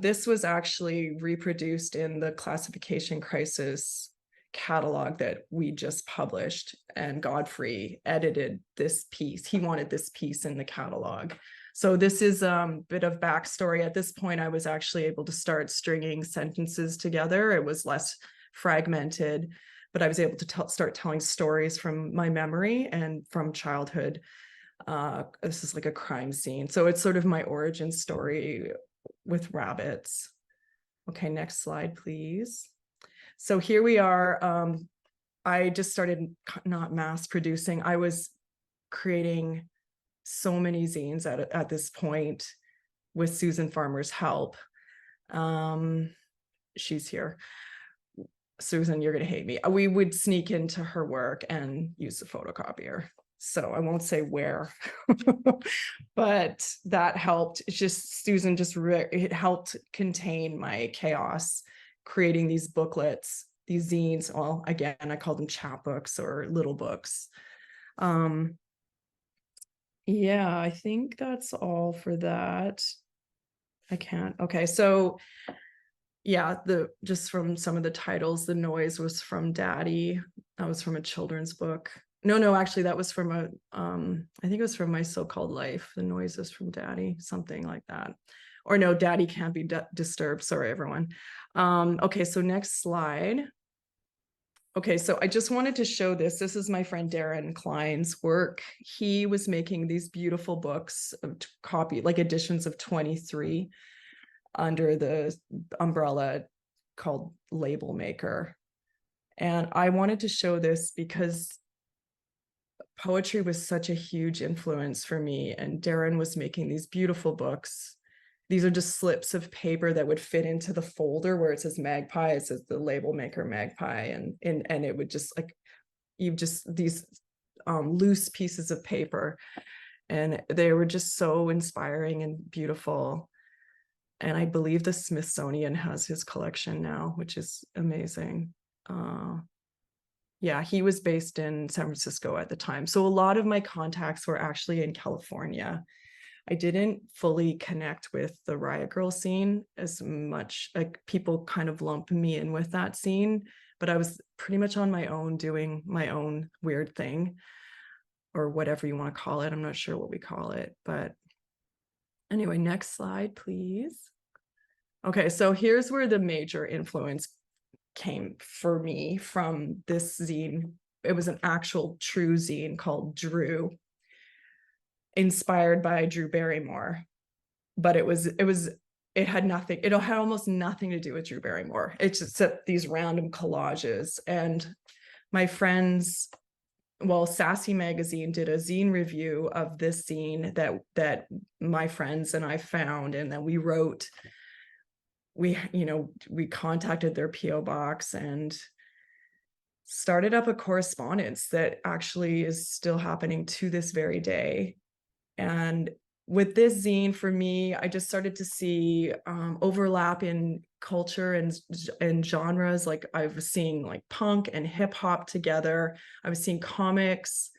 This was actually reproduced in the Classification Crisis catalog that we just published, and Godfre edited this piece. He wanted this piece in the catalog. So this is a bit of backstory. At this point, I was actually able to start stringing sentences together. It was less fragmented, but I was able to start telling stories from my memory and from childhood. This is like a crime scene. So it's sort of my origin story with rabbits. Okay, next slide, please. So here we are. I just started not mass producing. I was creating so many zines at this point with Susan Farmer's help. She's here. Susan, you're going to hate me. We would sneak into her work and use the photocopier. So I won't say where, but that helped. It's just Susan it helped contain my chaos, creating these booklets, these zines. Well, again, I call them chapbooks or little books. Yeah, I think that's all for that. I can't. Okay, so yeah, just from some of the titles, The Noise was from Daddy. That was from a children's book. No, actually, that was from I think it was from My So-Called Life. The Noise is from Daddy, something like that. Or no, Daddy Can't Be Disturbed. Sorry, everyone. Okay, so next slide. Okay, so I just wanted to show this. This is my friend Darren Klein's work. He was making these beautiful books of like editions of 23 under the umbrella called Label Maker. And I wanted to show this because poetry was such a huge influence for me, and Darren was making these beautiful books. These are just slips of paper that would fit into the folder where it says Magpie. It says the Label Maker Magpie, and it would just like, these loose pieces of paper, and they were just so inspiring and beautiful. And I believe the Smithsonian has his collection now, which is amazing. Yeah, he was based in San Francisco at the time. So a lot of my contacts were actually in California. I didn't fully connect with the Riot Girl scene as much. Like, people kind of lump me in with that scene, but I was pretty much on my own doing my own weird thing, or whatever you want to call it. I'm not sure what we call it, but anyway, next slide, please. Okay, so here's where the major influence came for me from this zine. It was an actual true zine called Drew, inspired by Drew Barrymore, but it had almost nothing to do with Drew Barrymore. It's just these random collages. And my friends, well, Sassy Magazine did a zine review of this zine that my friends and I found, and then we wrote. We contacted their PO box and started up a correspondence that actually is still happening to this very day. And with this zine, for me, I just started to see overlap in culture and genres. Like, I was seeing like punk and hip hop together. I was seeing comics,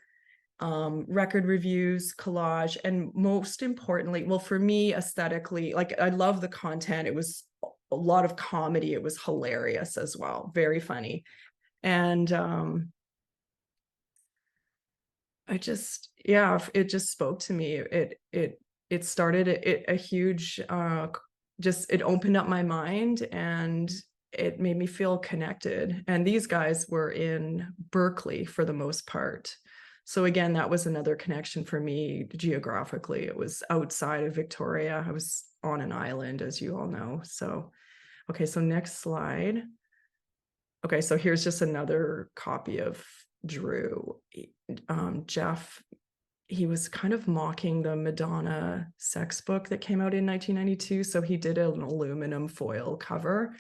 record reviews, collage, and most importantly, well, for me, aesthetically, like, I love the content. It was a lot of comedy. It was hilarious as well, very funny. And it just spoke to me. It started a huge, it opened up my mind, and it made me feel connected. And these guys were in Berkeley for the most part. So again, that was another connection for me geographically. It was outside of Victoria. I was on an island, as you all know. So, okay, so next slide. Okay, so here's just another copy of Drew. Jeff, he was kind of mocking the Madonna sex book that came out in 1992. So he did an aluminum foil cover.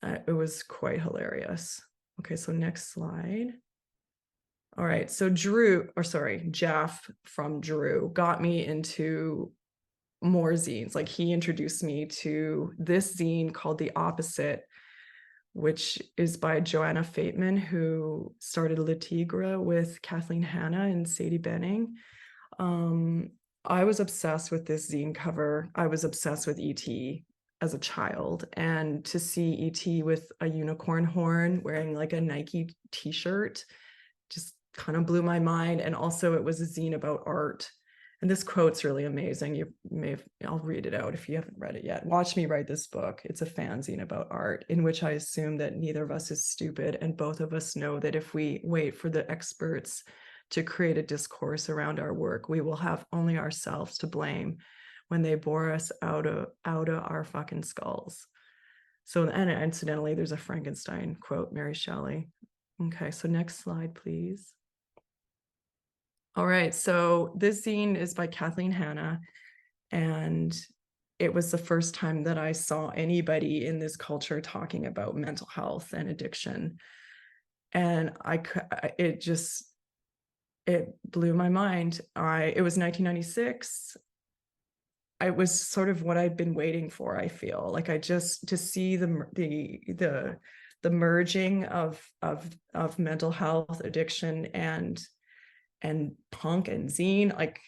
It was quite hilarious. Okay, so next slide. All right, so Jeff from Drew got me into more zines. Like he introduced me to this zine called The Opposite, which is by Joanna Fateman, who started Le Tigre with Kathleen Hanna and Sadie Benning. I was obsessed with this zine cover. I was obsessed with E.T. as a child, and to see E.T. with a unicorn horn wearing like a Nike t-shirt just kind of blew my mind. And also it was a zine about art. And this quote's really amazing. You may have, I'll read it out if you haven't read it yet. Watch me write this book. It's a fanzine about art in which I assume that neither of us is stupid. And both of us know that if we wait for the experts to create a discourse around our work, we will have only ourselves to blame when they bore us out of our fucking skulls. So, and incidentally, there's a Frankenstein quote, Mary Shelley. Okay, so next slide, please. All right, so this zine is by Kathleen Hanna, and it was the first time that I saw anybody in this culture talking about mental health and addiction. And it blew my mind. It was 1996. It was sort of what I'd been waiting for, I feel. Like to see the merging of mental health, addiction, and punk and zine, like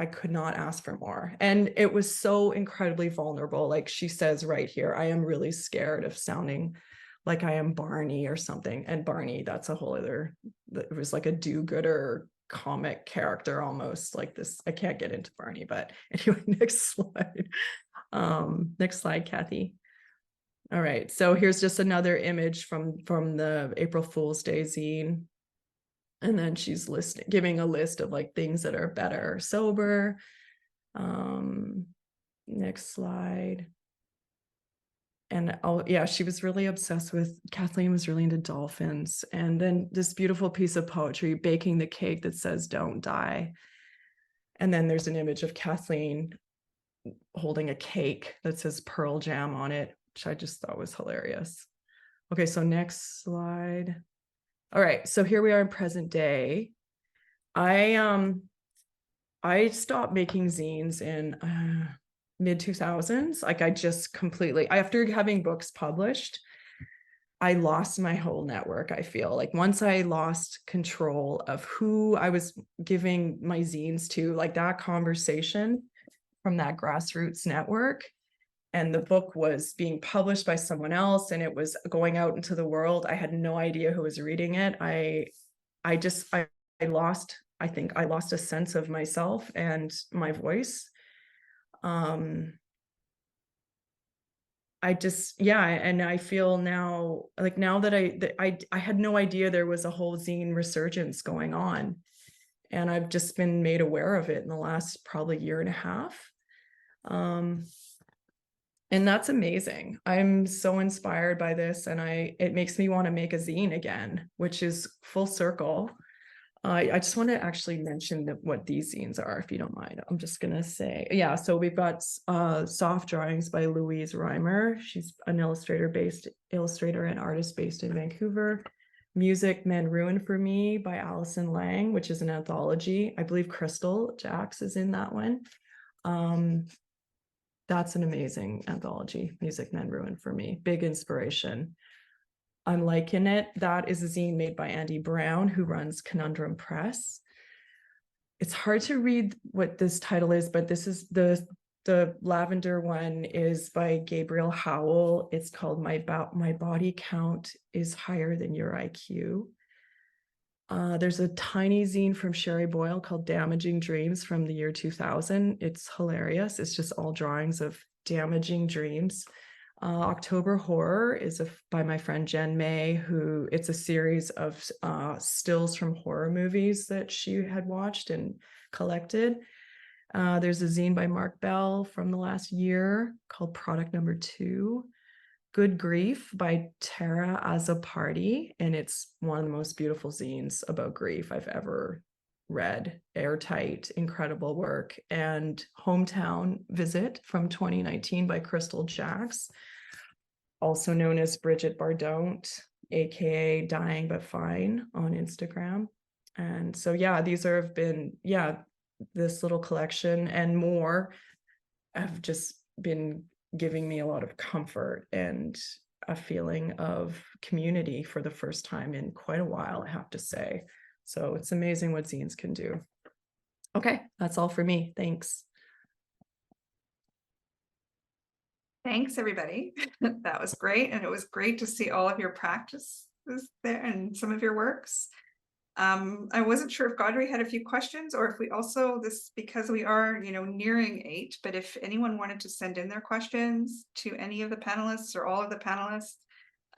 I could not ask for more. And it was so incredibly vulnerable. Like she says right here, I am really scared of sounding like I am Barney or something. And Barney, that's a whole other, it was like a do-gooder comic character almost, like this. I can't get into Barney, but anyway, next slide. Next slide, Kathy. All right, so here's just another image from the April Fool's Day zine. And then she's giving a list of like things that are better sober. Next slide. And she was really obsessed with, Kathleen was really into dolphins. And then this beautiful piece of poetry, Baking the Cake, that says, "Don't die." And then there's an image of Kathleen holding a cake that says Pearl Jam on it, which I just thought was hilarious. Okay, so next slide. All right, so here we are in present day. I stopped making zines in mid 2000s. Like I just completely, after having books published, I lost my whole network. I feel like once I lost control of who I was giving my zines to, like that conversation from that grassroots network, and the book was being published by someone else and it was going out into the world, I had no idea who was reading it. I lost a sense of myself and my voice. And I feel now, like now that I had no idea there was a whole zine resurgence going on, and I've just been made aware of it in the last probably year and a half. And that's amazing. I'm so inspired by this, and it makes me want to make a zine again, which is full circle. I just want to actually mention what these zines are, if you don't mind. I'm just gonna say, so we've got Soft Drawings by Louise Reimer. She's an illustrator and artist based in Vancouver. Music Men Ruin for Me by Allison Lang, which is an anthology. I believe Crystal Jacks is in that one. That's an amazing anthology, Music Men Ruin for Me, big inspiration. I'm Liking It. That is a zine made by Andy Brown, who runs Conundrum Press. It's hard to read what this title is, but this is the lavender one is by Gabriel Howell. It's called My Body Count is Higher Than Your IQ. There's a tiny zine from Sherry Boyle called Damaging Dreams from the year 2000. It's hilarious. It's just all drawings of damaging dreams. October Horror is by my friend Jen May, who it's a series of stills from horror movies that she had watched and collected. There's a zine by Mark Bell from the last year called Product Number 2. Good Grief by Tara Azzopardi, and it's one of the most beautiful zines about grief I've ever read. Airtight, incredible work. And Hometown Visit from 2019 by Crystal Jacks, also known as Bridget Bardont, aka Dying But Fine on Instagram. And so yeah, these have been, this little collection and more have just been giving me a lot of comfort and a feeling of community for the first time in quite a while, I have to say. So it's amazing what zines can do. Okay, that's all for me. Thanks. Thanks, everybody. That was great. And it was great to see all of your practices there and some of your works. I wasn't sure if Godfre had a few questions or if we also, because we are, nearing 8, but if anyone wanted to send in their questions to any of the panelists or all of the panelists,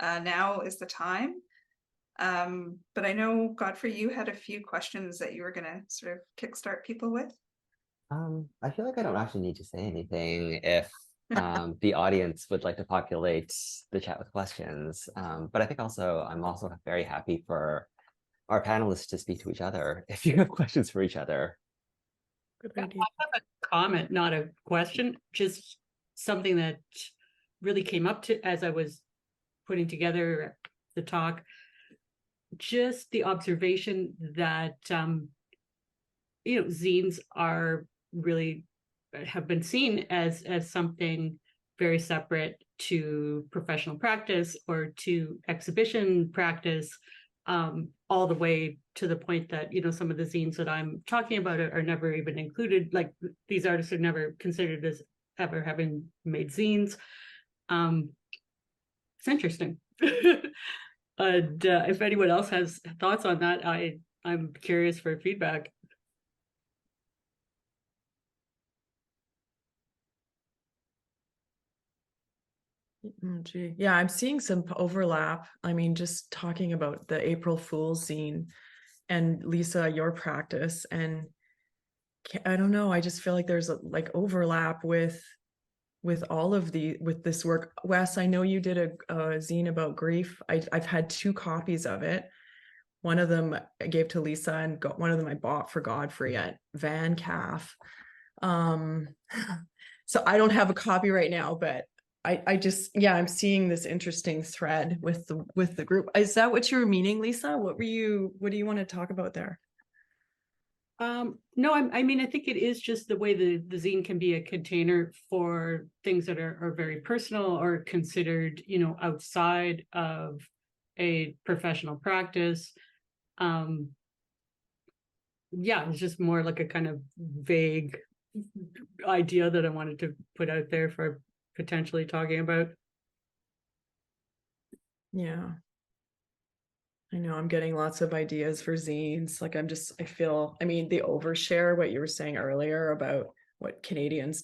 now is the time. But I know, Godfre, you had a few questions that you were going to sort of kickstart people with. I feel like I don't actually need to say anything if the audience would like to populate the chat with questions. But I think I'm also very happy for our panelists to speak to each other if you have questions for each other. Good I idea. have a comment, not a question, just something that really came up to as I was putting together the talk. Just the observation that zines are really have been seen as something very separate to professional practice or to exhibition practice, all the way to the point that some of the zines that I'm talking about are never even included. Like these artists are never considered as ever having made zines. It's interesting. And if anyone else has thoughts on that, I'm curious for feedback. Gee. Yeah, I'm seeing some overlap. I mean, just talking about the April Fool's zine and Lisa, your practice, and I don't know, I just feel like there's like overlap with all of with this work. Wes, I know you did a zine about grief. I've had 2 copies of it. One of them I gave to Lisa, and one of them I bought for Godfre at Van Calf. So I don't have a copy right now, but I just, I'm seeing this interesting thread with the group. Is that what you were meaning, Lisa? What do you want to talk about there? No, I mean, I think it is just the way the zine can be a container for things that are very personal or considered, outside of a professional practice. It's just more like a kind of vague idea that I wanted to put out there for potentially talking about. Yeah. I know I'm getting lots of ideas for zines. Like I feel, the overshare, what you were saying earlier about what Canadians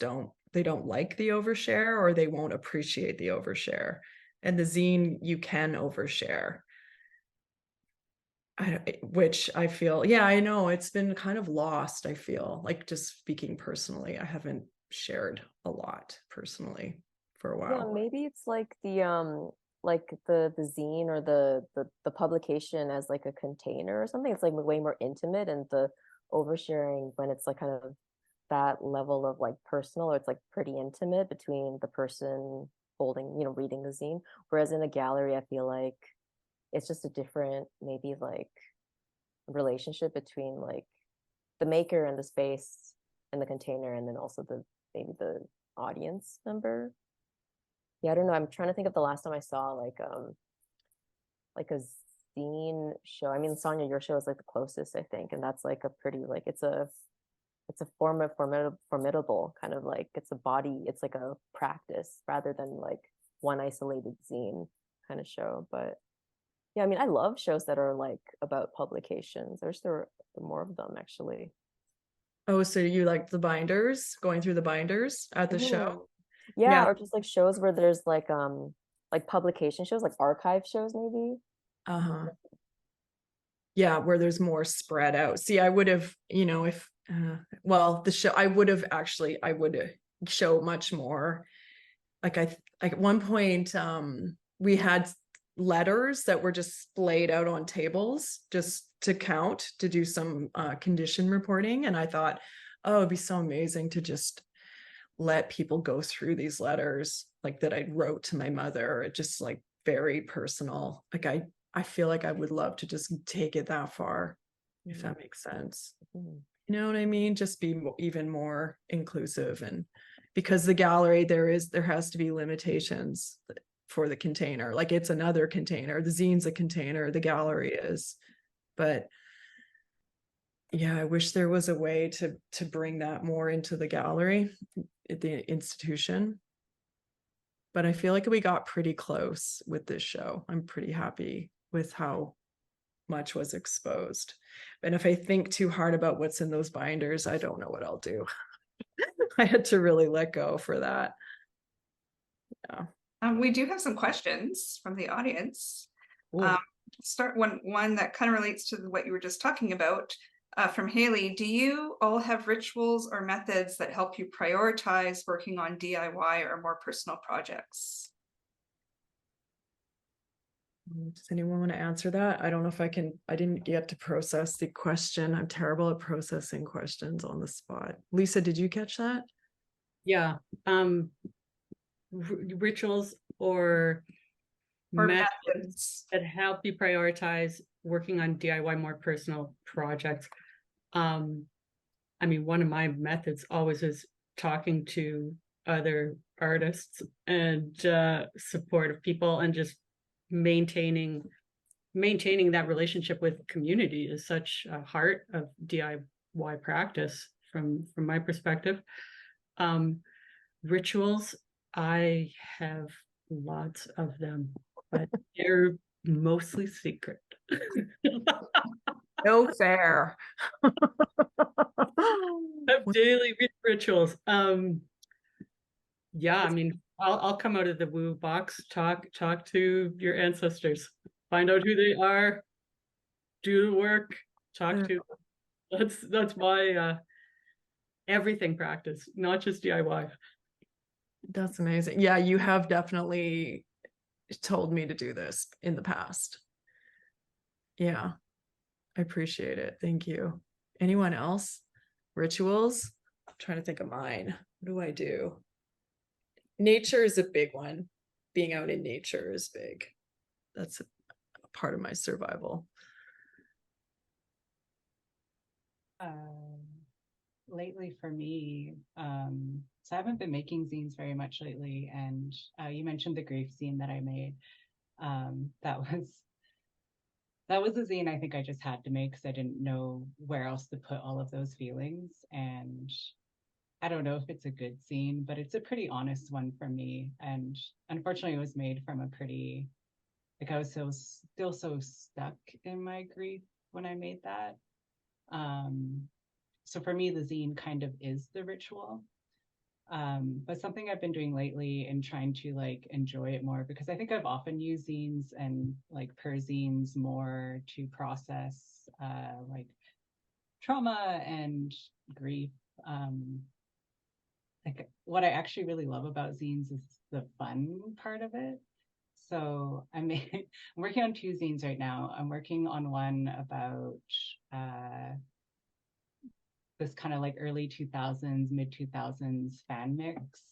they don't like the overshare, or they won't appreciate the overshare. And the zine, you can overshare. Which I feel, I know it's been kind of lost. I feel like, just speaking personally, I haven't shared a lot personally for a while. Yeah, maybe it's like the zine or the publication as like a container or something. It's like way more intimate, and the oversharing, when it's like kind of that level of like personal, or it's like pretty intimate between the person holding, reading the zine. Whereas in a gallery, I feel like it's just a different, maybe like relationship between like the maker and the space and the container, and then also maybe the audience member. Yeah, I don't know. I'm trying to think of the last time I saw like a zine show. I mean, Sonja, your show is like the closest, I think, and that's like a pretty like it's a formidable kind of like, it's a body, it's like a practice rather than like one isolated zine kind of show. But yeah, I mean, I love shows that are like about publications. I wish there were more of them, actually. Oh, so you like the binders, going through the binders at the show? Yeah, or just like shows where there's like publication shows, like archive shows maybe. Uh-huh. Yeah, where there's more spread out. See, I would have, if well, the show I would show much more. Like at one point, we had letters that were just splayed out on tables just to count, to do some condition reporting. And I thought, oh, it'd be so amazing to just let people go through these letters like that I wrote to my mother. It just like very personal. Like I feel like I would love to just take it that far, if that makes sense. You know what I mean? Just be even more inclusive. And because the gallery, there has to be limitations for the container. Like it's another container, the zine's a container, the gallery is. But yeah, I wish there was a way to bring that more into the gallery at the institution. But I feel like we got pretty close with this show. I'm pretty happy with how much was exposed. And if I think too hard about what's in those binders, I don't know what I'll do. I had to really let go for that. Yeah. We do have some questions from the audience. Ooh. Start one that kind of relates to what you were just talking about. From Haley, do you all have rituals or methods that help you prioritize working on DIY or more personal projects? Does anyone want to answer that? I don't know if I didn't get to process the question. I'm terrible at processing questions on the spot. Lisa, did you catch that? Yeah. Rituals or methods that help you prioritize working on DIY more personal projects. I mean, one of my methods always is talking to other artists and supportive people, and just maintaining that relationship with community is such a heart of DIY practice from my perspective. Rituals, I have lots of them, but they're mostly secret. No fair. Have daily rituals. Yeah, I mean, I'll come out of the woo box, talk to your ancestors, find out who they are, do the work, talk to them. That's my everything practice, not just DIY. That's amazing. Yeah, you have definitely told me to do this in the past. Yeah, I appreciate it. Thank you. Anyone else? Rituals? I'm trying to think of mine. What do I do? Nature is a big one. Being out in nature is big. That's a part of my survival. Lately for me, so I haven't been making zines very much lately, and you mentioned the grief zine that I made. That was a zine I think I just had to make because I didn't know where else to put all of those feelings. And I don't know if it's a good zine, but it's a pretty honest one for me. And unfortunately, it was made from a pretty, like, I was still so stuck in my grief when I made that. So for me, the zine kind of is the ritual. But something I've been doing lately and trying to like enjoy it more, because I think I've often used zines and like perzines more to process like trauma and grief. Like what I actually really love about zines is the fun part of it. So I'm working on 2 zines right now. I'm working on one about this kind of like early 2000s, mid 2000s fan mix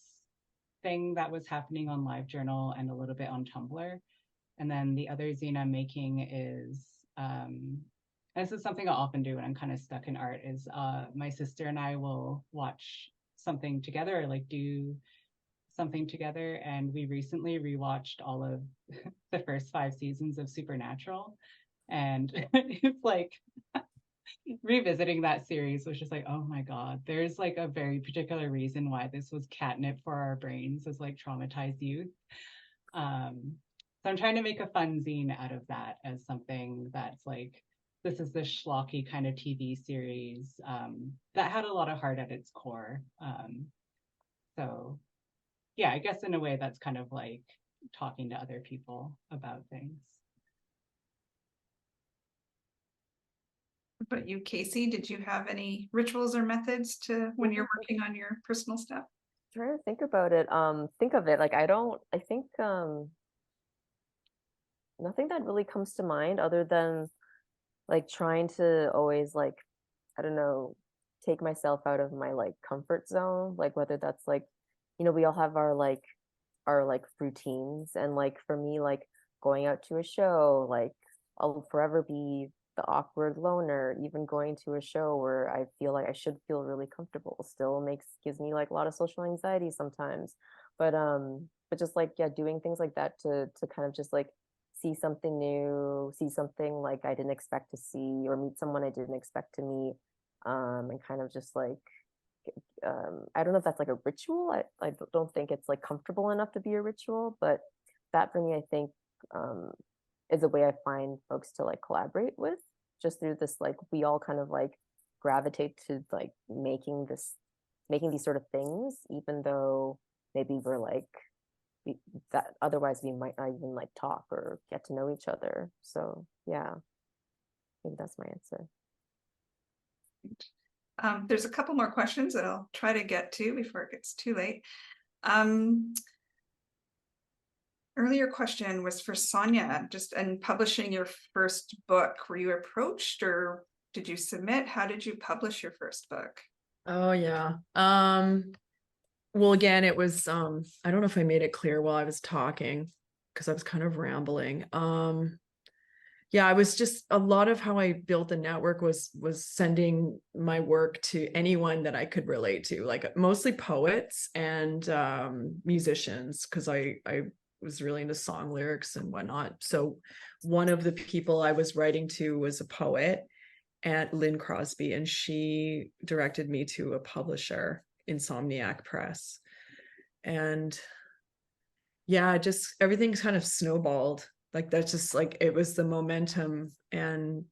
thing that was happening on LiveJournal and a little bit on Tumblr. And then the other zine I'm making is, this is something I often do when I'm kind of stuck in art, is my sister and I will watch something together, or like do something together. And we recently rewatched all of the first 5 seasons of Supernatural. And it's like, revisiting that series was just like, oh my God, there's like a very particular reason why this was catnip for our brains as like traumatized youth. So I'm trying to make a fun zine out of that as something that's like, this is the schlocky kind of TV series that had a lot of heart at its core. So yeah, I guess in a way that's kind of like talking to other people about things. But you, Casey, did you have any rituals or methods to when you're working on your personal stuff? Trying to think about it. Think of it like I think nothing that really comes to mind other than like trying to always like, I don't know, take myself out of my like comfort zone, like whether that's like, we all have our like routines, and like for me, like going out to a show, like I'll forever be the awkward loner. Even going to a show where I feel like I should feel really comfortable still gives me like a lot of social anxiety sometimes. But just like, yeah, doing things like that to kind of just like see something new, see something like I didn't expect to see, or meet someone I didn't expect to meet, and kind of just like I don't know if that's like a ritual. I don't think it's like comfortable enough to be a ritual, but that for me, I think is a way I find folks to like collaborate with, just through this, like we all kind of like gravitate to like making these sort of things, even though maybe we're like that otherwise we might not even like talk or get to know each other. So yeah, maybe that's my answer. There's a couple more questions that I'll try to get to before it gets too late. Earlier question was for Sonja, just in publishing your first book, were you approached or did you submit? How did you publish your first book? Oh yeah. Well, again, it was I don't know if I made it clear while I was talking because I was kind of rambling. Yeah, I was just, a lot of how I built the network was sending my work to anyone that I could relate to, like mostly poets and musicians, because I was really into song lyrics and whatnot. So one of the people I was writing to was a poet, at Lynn Crosby, and she directed me to a publisher, Insomniac Press. And yeah, just everything's kind of snowballed. Like that's just like, it was the momentum. And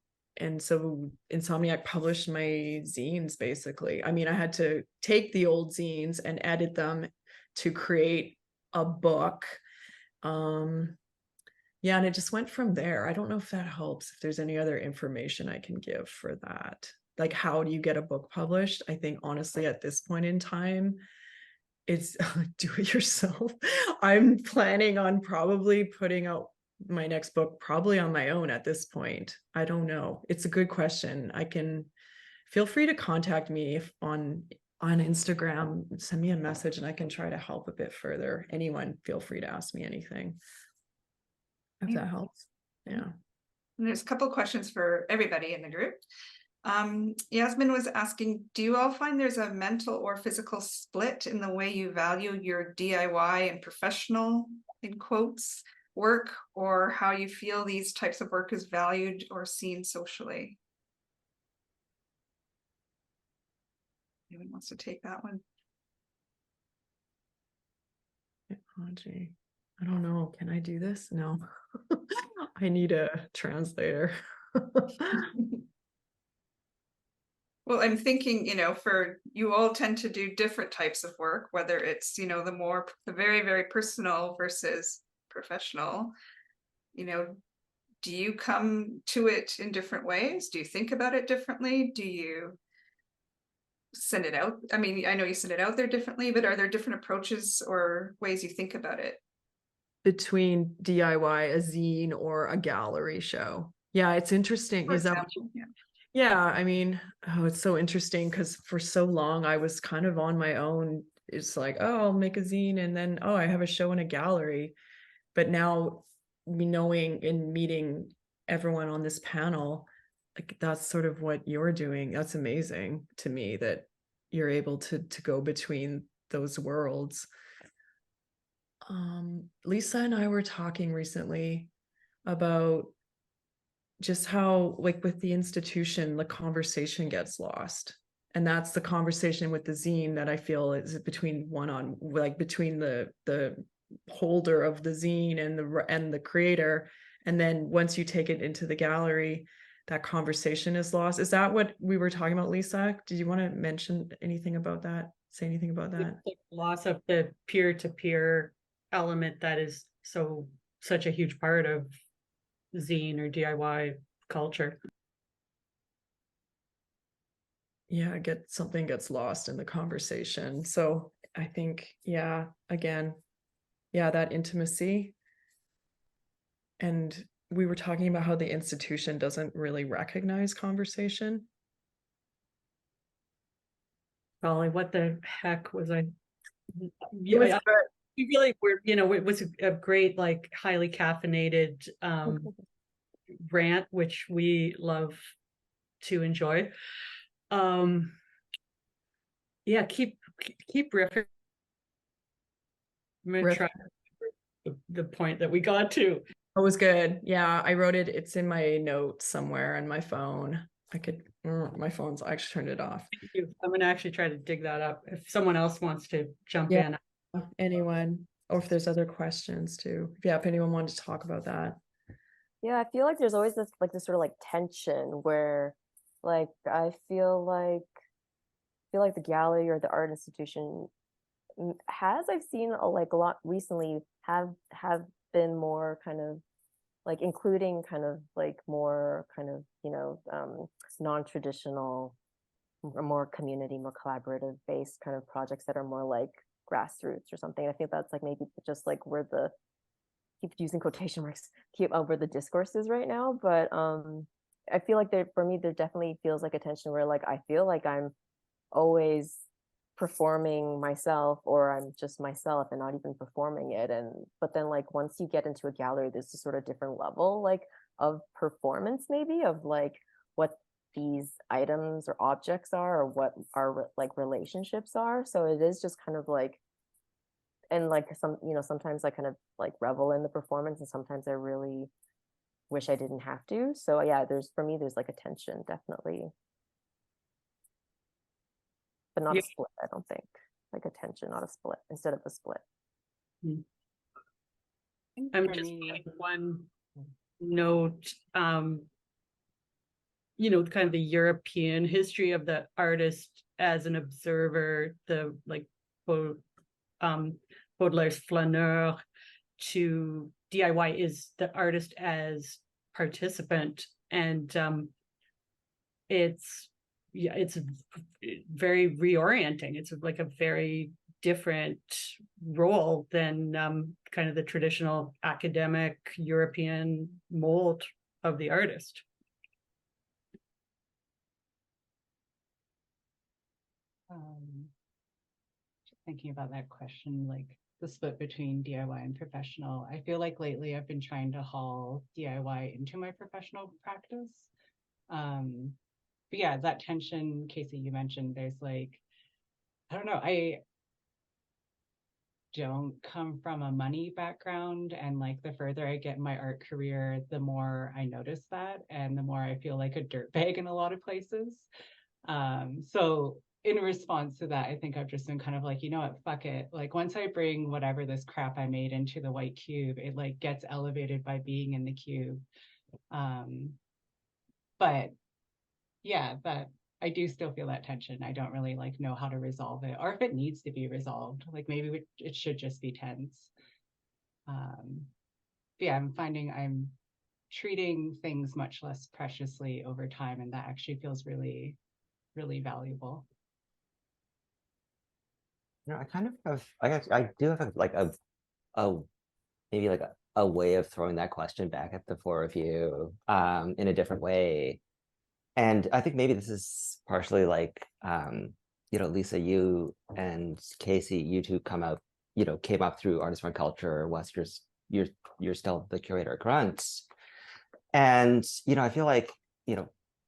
so Insomniac published my zines basically. I mean, I had to take the old zines and edit them to create a book. Yeah, and it just went from there. I don't know if that helps, if there's any other information I can give for that. Like, how do you get a book published? I think honestly, at this point in time, it's do it yourself. I'm planning on probably putting out my next book probably on my own at this point. I don't know. It's a good question. I can feel free to contact me if on Instagram, send me a message and I can try to help a bit further. Anyone, feel free to ask me anything. If that helps. Yeah. And there's a couple questions for everybody in the group. Yasmin was asking, do you all find there's a mental or physical split in the way you value your DIY and professional, in quotes, work, or how you feel these types of work is valued or seen socially? Anyone wants to take that one? Technology. I don't know. Can I do this? No. I need a translator. Well, I'm thinking, for you all tend to do different types of work, whether it's, the very, very personal versus professional. Do you come to it in different ways? Do you think about it differently? Do you send it out? I mean, I know you send it out there differently, but are there different approaches or ways you think about it? Between DIY, a zine, or a gallery show? Yeah, it's interesting. Is that? Yeah, I mean, it's so interesting because for so long I was kind of on my own. It's like, oh, I'll make a zine and then, oh, I have a show in a gallery. But now, knowing and meeting everyone on this panel, like that's sort of what you're doing. That's amazing to me that you're able to go between those worlds. Lisa and I were talking recently about just how, like with the institution, the conversation gets lost. And that's the conversation with the zine that I feel is between between the holder of the zine and the creator. And then once you take it into the gallery, that conversation is lost. Is that what we were talking about, Lisa? Did you want to mention anything about that? Say anything about that? The loss of the peer-to-peer element that is such a huge part of zine or DIY culture. Yeah, something gets lost in the conversation. So I think, yeah, again, yeah, that intimacy. And we were talking about how the institution doesn't really recognize conversation. Golly, what the heck was I? It Yeah, was we really were, it was a great, like, highly caffeinated rant, which we love to enjoy. Yeah, keep riffing. I'm gonna try the point that we got to. It was good. Yeah, I wrote it. It's in my notes somewhere on my phone. My phone's, I actually turned it off. Thank you. I'm gonna actually try to dig that up if someone else wants to jump Yeah. in. Anyone, or if there's other questions too. Yeah, if anyone wanted to talk about that. Yeah, I feel like there's always this sort of like tension where like I feel like the gallery or the art institution I've seen a lot recently have been more kind of like including kind of like more kind of non-traditional, more community, more collaborative based kind of projects that are more like grassroots or something. I think that's like maybe just like where the, keep using quotation marks, where the discourse is right now. But I feel like for me there definitely feels like a tension where like I feel like I'm always performing myself, or I'm just myself and not even performing it. But then like once you get into a gallery, there's a sort of different level like of performance, maybe of like what these items or objects are, or what our like relationships are. So it is just kind of like, and like sometimes I kind of like revel in the performance, and sometimes I really wish I didn't have to. So yeah, for me there's like a tension, definitely, but not a split. I don't think, like a tension, not a split, instead of a split. I'm just one note, kind of the European history of the artist as an observer, the like Baudelaire's flaneur, to DIY is the artist as participant, and it's very reorienting. It's like a very different role than kind of the traditional academic European mold of the artist. Just thinking about that question, like the split between DIY and professional. I feel like lately I've been trying to haul DIY into my professional practice. But yeah, that tension, Casey, you mentioned, there's like, I don't know, I don't come from a money background, and like the further I get in my art career, the more I notice that, and the more I feel like a dirtbag in a lot of places. So in response to that, I think I've just been kind of like, you know what, fuck it. Like once I bring whatever this crap I made into the white cube, it like gets elevated by being in the cube. But yeah, that I do still feel that tension. I don't really like know how to resolve it, or if it needs to be resolved. Like maybe it should just be tense. Yeah, I'm finding I'm treating things much less preciously over time, and that actually feels really, really valuable. I kind of have, I do have maybe like a way of throwing that question back at the four of you in a different way. And I think maybe this is partially like, Lisa, you and Casey, you two came up through artist run culture. Whess, you're still the curator at Grunt. And, I feel like,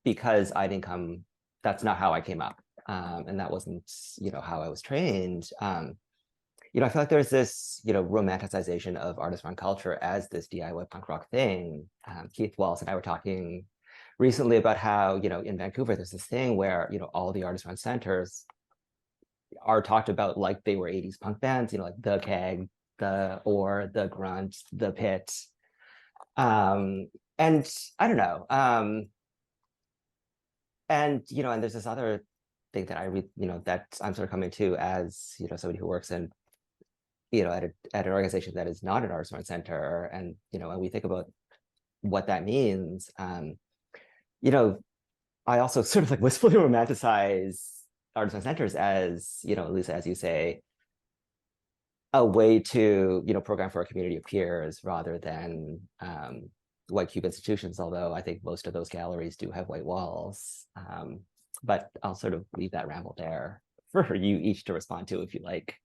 because I didn't come, that's not how I came up. And that wasn't, how I was trained. I feel like there's this, romanticization of artist run culture as this DIY punk rock thing. Keith Walls and I were talking recently about how, in Vancouver, there's this thing where, all the artist run centers are talked about like they were 80s punk bands, like the Keg, the Grunt, the Pit. And I don't know. And, and there's this other thing that I read, that I'm sort of coming to as, somebody who works in, at an organization that is not an artist run center. And, when we think about what that means, I also sort of like wistfully romanticize artist run centers as, Lisa, as you say, a way to, program for a community of peers rather than white cube institutions, although I think most of those galleries do have white walls. But I'll sort of leave that ramble there for you each to respond to if you like.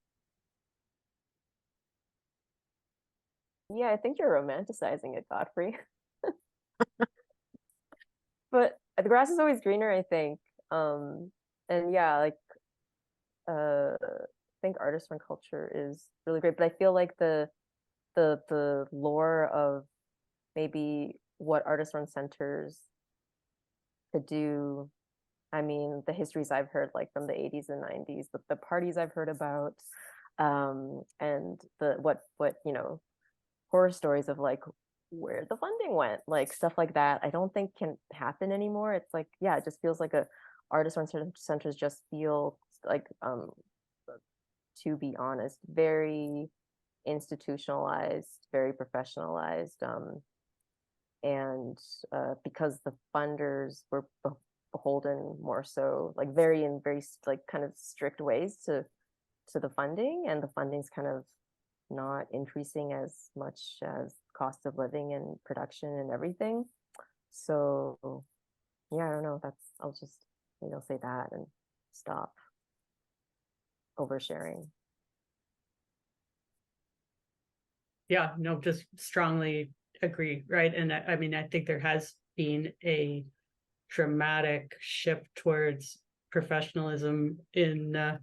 Yeah, I think you're romanticizing it, Godfrey. But the grass is always greener, I think. And yeah, like I think artist run culture is really great, but I feel like the lore of maybe what artist run centers could do. I mean, the histories I've heard, like from the 80s and 90s, the parties I've heard about, and the what horror stories of like where the funding went, like stuff like that, I don't think can happen anymore. It's like, yeah, it just feels like artist run centers just feel like, to be honest, very institutionalized, very professionalized, and because the funders were beholden more so like in very like kind of strict ways to the funding, and the funding's kind of not increasing as much as cost of living and production and everything. So yeah, I don't know, I'll just say that and stop oversharing. Yeah, no, just strongly agree, right? And I mean, I think there has been a dramatic shift towards professionalism in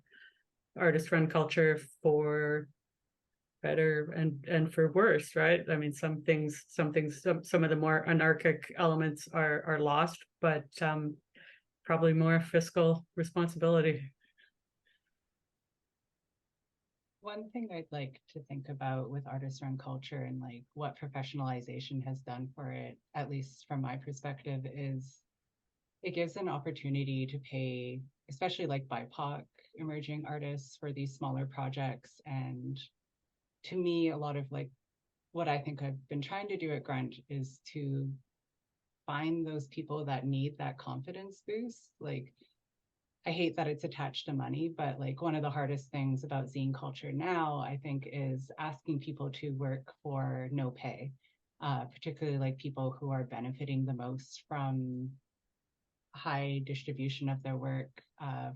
artist run culture, for better and for worse, right? I mean, some of the more anarchic elements are lost, but probably more fiscal responsibility. One thing I'd like to think about with artist run culture and like what professionalization has done for it, at least from my perspective, is it gives an opportunity to pay, especially like BIPOC emerging artists, for these smaller projects. And to me, a lot of like what I think I've been trying to do at Grunt is to find those people that need that confidence boost. Like, I hate that it's attached to money, but like one of the hardest things about zine culture now, I think, is asking people to work for no pay, particularly like people who are benefiting the most from high distribution of their work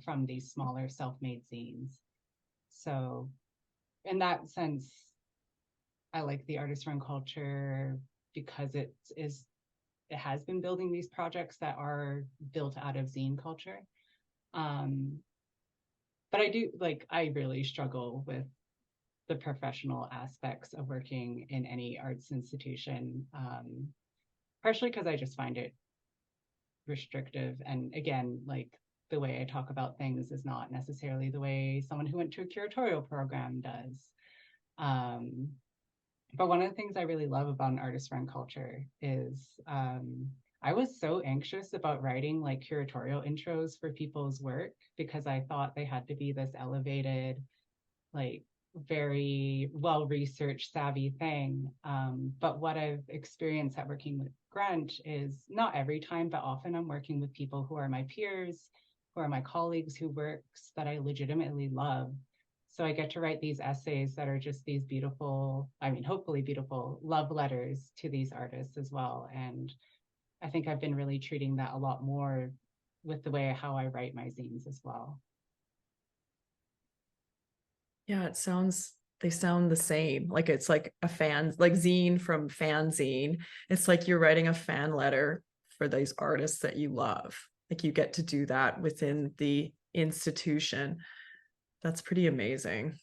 from these smaller self-made zines. So in that sense, I like the artist run culture because it has been building these projects that are built out of zine culture. But I really struggle with the professional aspects of working in any arts institution, partially because I just find it restrictive. And again, like the way I talk about things is not necessarily the way someone who went to a curatorial program does. But one of the things I really love about an artist run culture is I was so anxious about writing like curatorial intros for people's work because I thought they had to be this elevated, like very well-researched, savvy thing. But what I've experienced at working with Grunt is not every time, but often I'm working with people who are my peers, who are my colleagues, who works that I legitimately love. So I get to write these essays that are just these beautiful, I mean, hopefully beautiful love letters to these artists as well. And I think I've been really treating that a lot more with the way how I write my zines as well. Yeah, they sound the same. Like it's like a fan, like zine from fanzine. It's like you're writing a fan letter for these artists that you love. Like you get to do that within the institution. That's pretty amazing.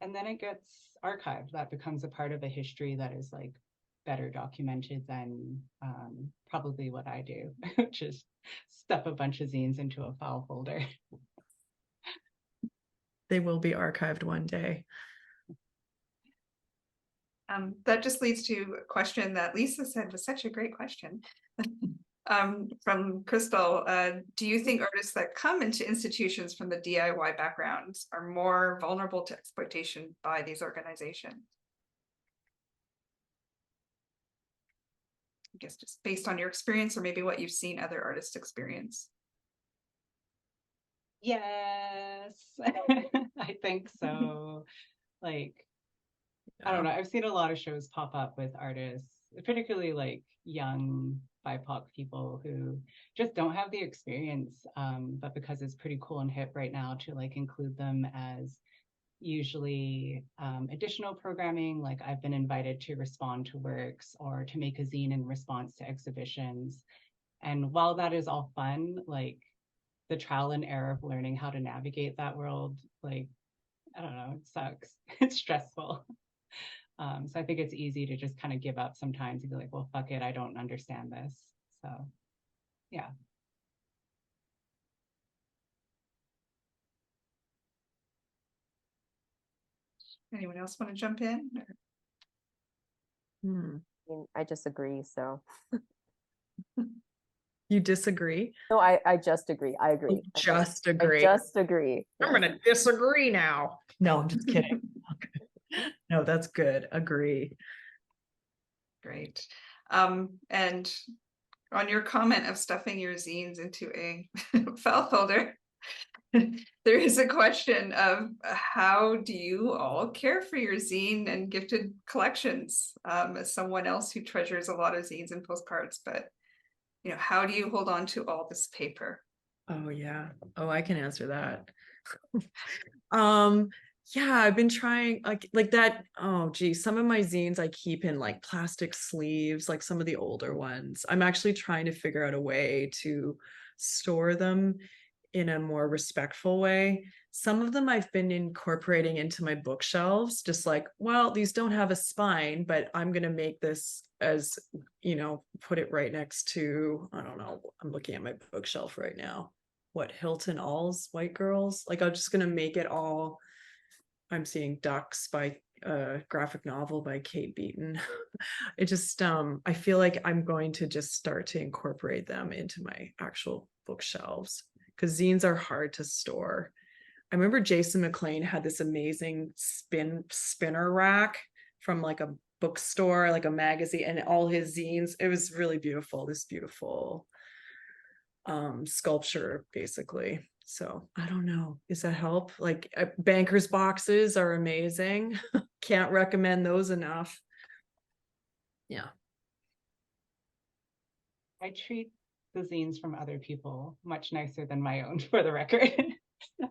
And then it gets archived. That becomes a part of a history that is like better documented than probably what I do, which is stuff a bunch of zines into a file folder. They will be archived one day. That just leads to a question that Lisa said was such a great question. From Crystal, do you think artists that come into institutions from the DIY backgrounds are more vulnerable to exploitation by these organizations? I guess just based on your experience, or maybe what you've seen other artists experience. Yes, I think so. Like, I don't know. I've seen a lot of shows pop up with artists, particularly like young BIPOC people who just don't have the experience, but because it's pretty cool and hip right now to like include them as usually additional programming. Like I've been invited to respond to works or to make a zine in response to exhibitions. And while that is all fun, like the trial and error of learning how to navigate that world, like, I don't know, it sucks. It's stressful. So I think it's easy to just kind of give up sometimes and be like, well, fuck it, I don't understand this. So, yeah. Anyone else want to jump in? I mean, I disagree, so. You disagree? No, I just agree. I agree. I Just agree. I just agree. I'm Yes. gonna disagree now. No, I'm just kidding. No, that's good. Agree. Great. And on your comment of stuffing your zines into a file folder, there is a question of how do you all care for your zine and gifted collections? As someone else who treasures a lot of zines and postcards, but you know, how do you hold on to all this paper? Oh yeah. Oh, I can answer that. Yeah, I've been trying like that. Oh geez, some of my zines I keep in like plastic sleeves, like some of the older ones. I'm actually trying to figure out a way to store them in a more respectful way. Some of them I've been incorporating into my bookshelves, just like, well, these don't have a spine, but I'm going to make this as, you know, put it right next to, I don't know, I'm looking at my bookshelf right now. What, Hilton All's White Girls? Like, I'm just going to make it all, I'm seeing Ducks by graphic novel by Kate Beaton. It just, I feel like I'm going to just start to incorporate them into my actual bookshelves, because zines are hard to store. I remember Jason McLean had this amazing spinner rack from like a bookstore, like a magazine, and all his zines. It was really beautiful. This beautiful sculpture, basically. So I don't know. Does that help? Like bankers boxes are amazing. Can't recommend those enough. Yeah. I treat the zines from other people much nicer than my own, for the record.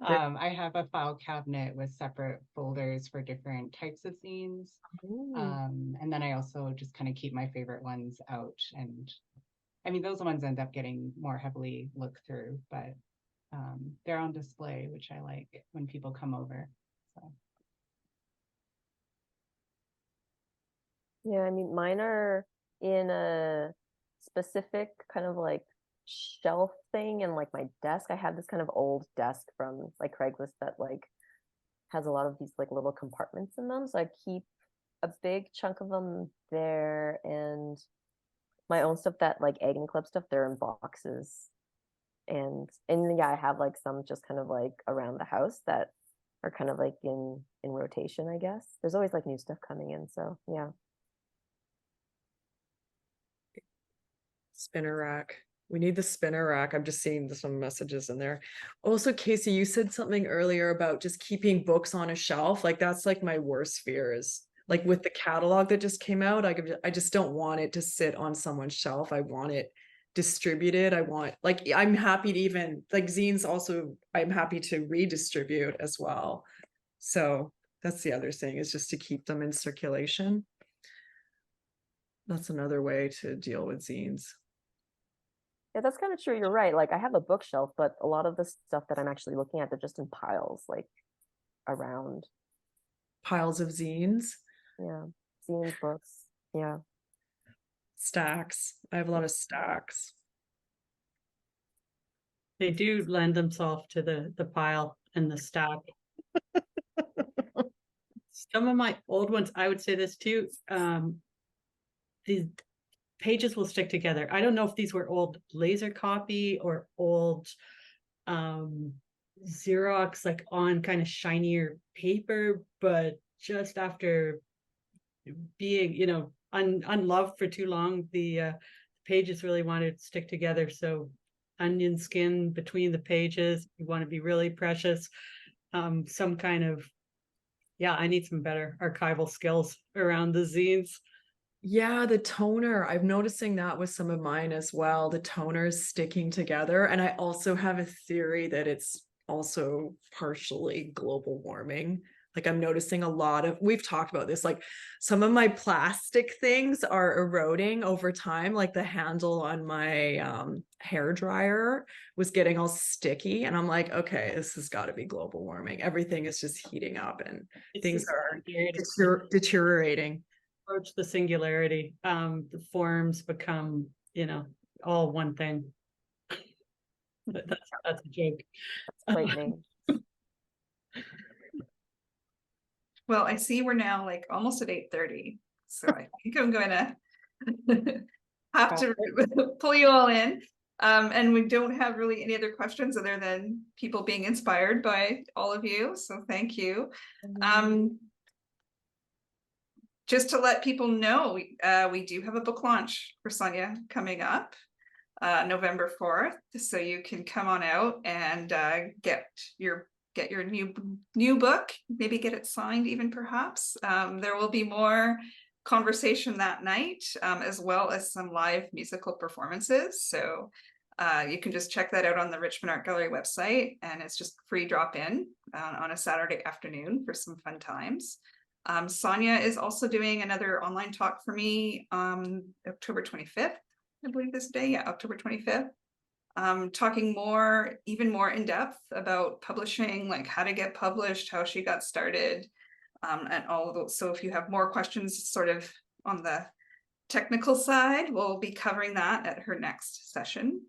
I have a file cabinet with separate folders for different types of zines. And then I also just kind of keep my favorite ones out. And I mean, those ones end up getting more heavily looked through, but they're on display, which I like when people come over. So. Yeah, I mean, mine are in a specific kind of like shelf thing and like my desk. I have this kind of old desk from like Craigslist that like has a lot of these like little compartments in them. So I keep a big chunk of them there, and my own stuff, that like Egg and Club stuff, they're in boxes. And yeah, I have like some just kind of like around the house that are kind of like in rotation, I guess. There's always like new stuff coming in, so yeah. Spinner rack. We need the spinner rack. I'm just seeing some messages in there. Also, Casey, you said something earlier about just keeping books on a shelf. Like that's like my worst fear is like with the catalog that just came out. I just don't want it to sit on someone's shelf. I want it distributed. I want, like, I'm happy to even like zines also, I'm happy to redistribute as well. So that's the other thing, is just to keep them in circulation. That's another way to deal with zines. Yeah, that's kind of true. You're right. Like I have a bookshelf, but a lot of the stuff that I'm actually looking at, they're just in piles, like around. Piles of zines. Yeah, zines, books. Yeah. Stacks. I have a lot of stacks. They do lend themselves to the pile and the stack. Some of my old ones, I would say this too. pages will stick together. I don't know if these were old laser copy or old Xerox, like on kind of shinier paper, but just after being, you know, unloved for too long, the pages really wanted to stick together. So onion skin between the pages, you want to be really precious. Some kind of, yeah, I need some better archival skills around the zines. Yeah, the toner. I'm noticing that with some of mine as well. The toner is sticking together. And I also have a theory that it's also partially global warming. Like I'm noticing a lot of, we've talked about this, like some of my plastic things are eroding over time. Like the handle on my hair dryer was getting all sticky. And I'm like, okay, this has got to be global warming. Everything is just heating up and things are deteriorating. Approach the singularity. The forms become, you know, all one thing. That's a joke. Frightening. Well, I see we're now like almost at 8:30, so I think I'm going to have to pull you all in. And we don't have really any other questions other than people being inspired by all of you. So thank you. Just to let people know, we do have a book launch for Sonja coming up November 4th. So you can come on out and get your new book, maybe get it signed even perhaps. There will be more conversation that night, as well as some live musical performances. So you can just check that out on the Richmond Art Gallery website, and it's just free drop in on a Saturday afternoon for some fun times. Sonja is also doing another online talk for me October 25th, I believe this day, yeah, October 25th. Talking even more in depth about publishing, like how to get published, how she got started, and all of those. So if you have more questions sort of on the technical side, we'll be covering that at her next session.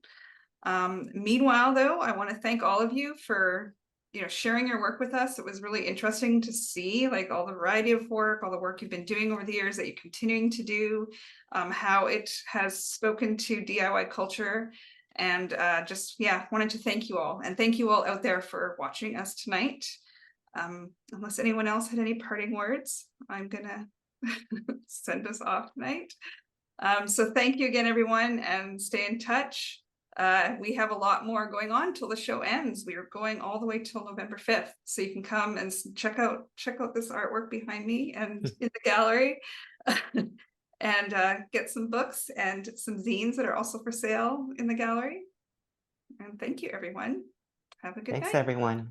Meanwhile, though, I want to thank all of you for sharing your work with us. It was really interesting to see like all the variety of work, all the work you've been doing over the years that you're continuing to do, how it has spoken to DIY culture. And wanted to thank you all, and thank you all out there for watching us tonight. Unless anyone else had any parting words, I'm gonna send us off tonight. So thank you again, everyone, and stay in touch. We have a lot more going on till the show ends. We are going all the way till November 5th, so you can come and check out this artwork behind me and in the gallery. And get some books and some zines that are also for sale in the gallery. And thank you, everyone. Have a good night. Thanks, everyone.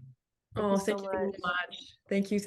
Oh, thank you so much. Thank you.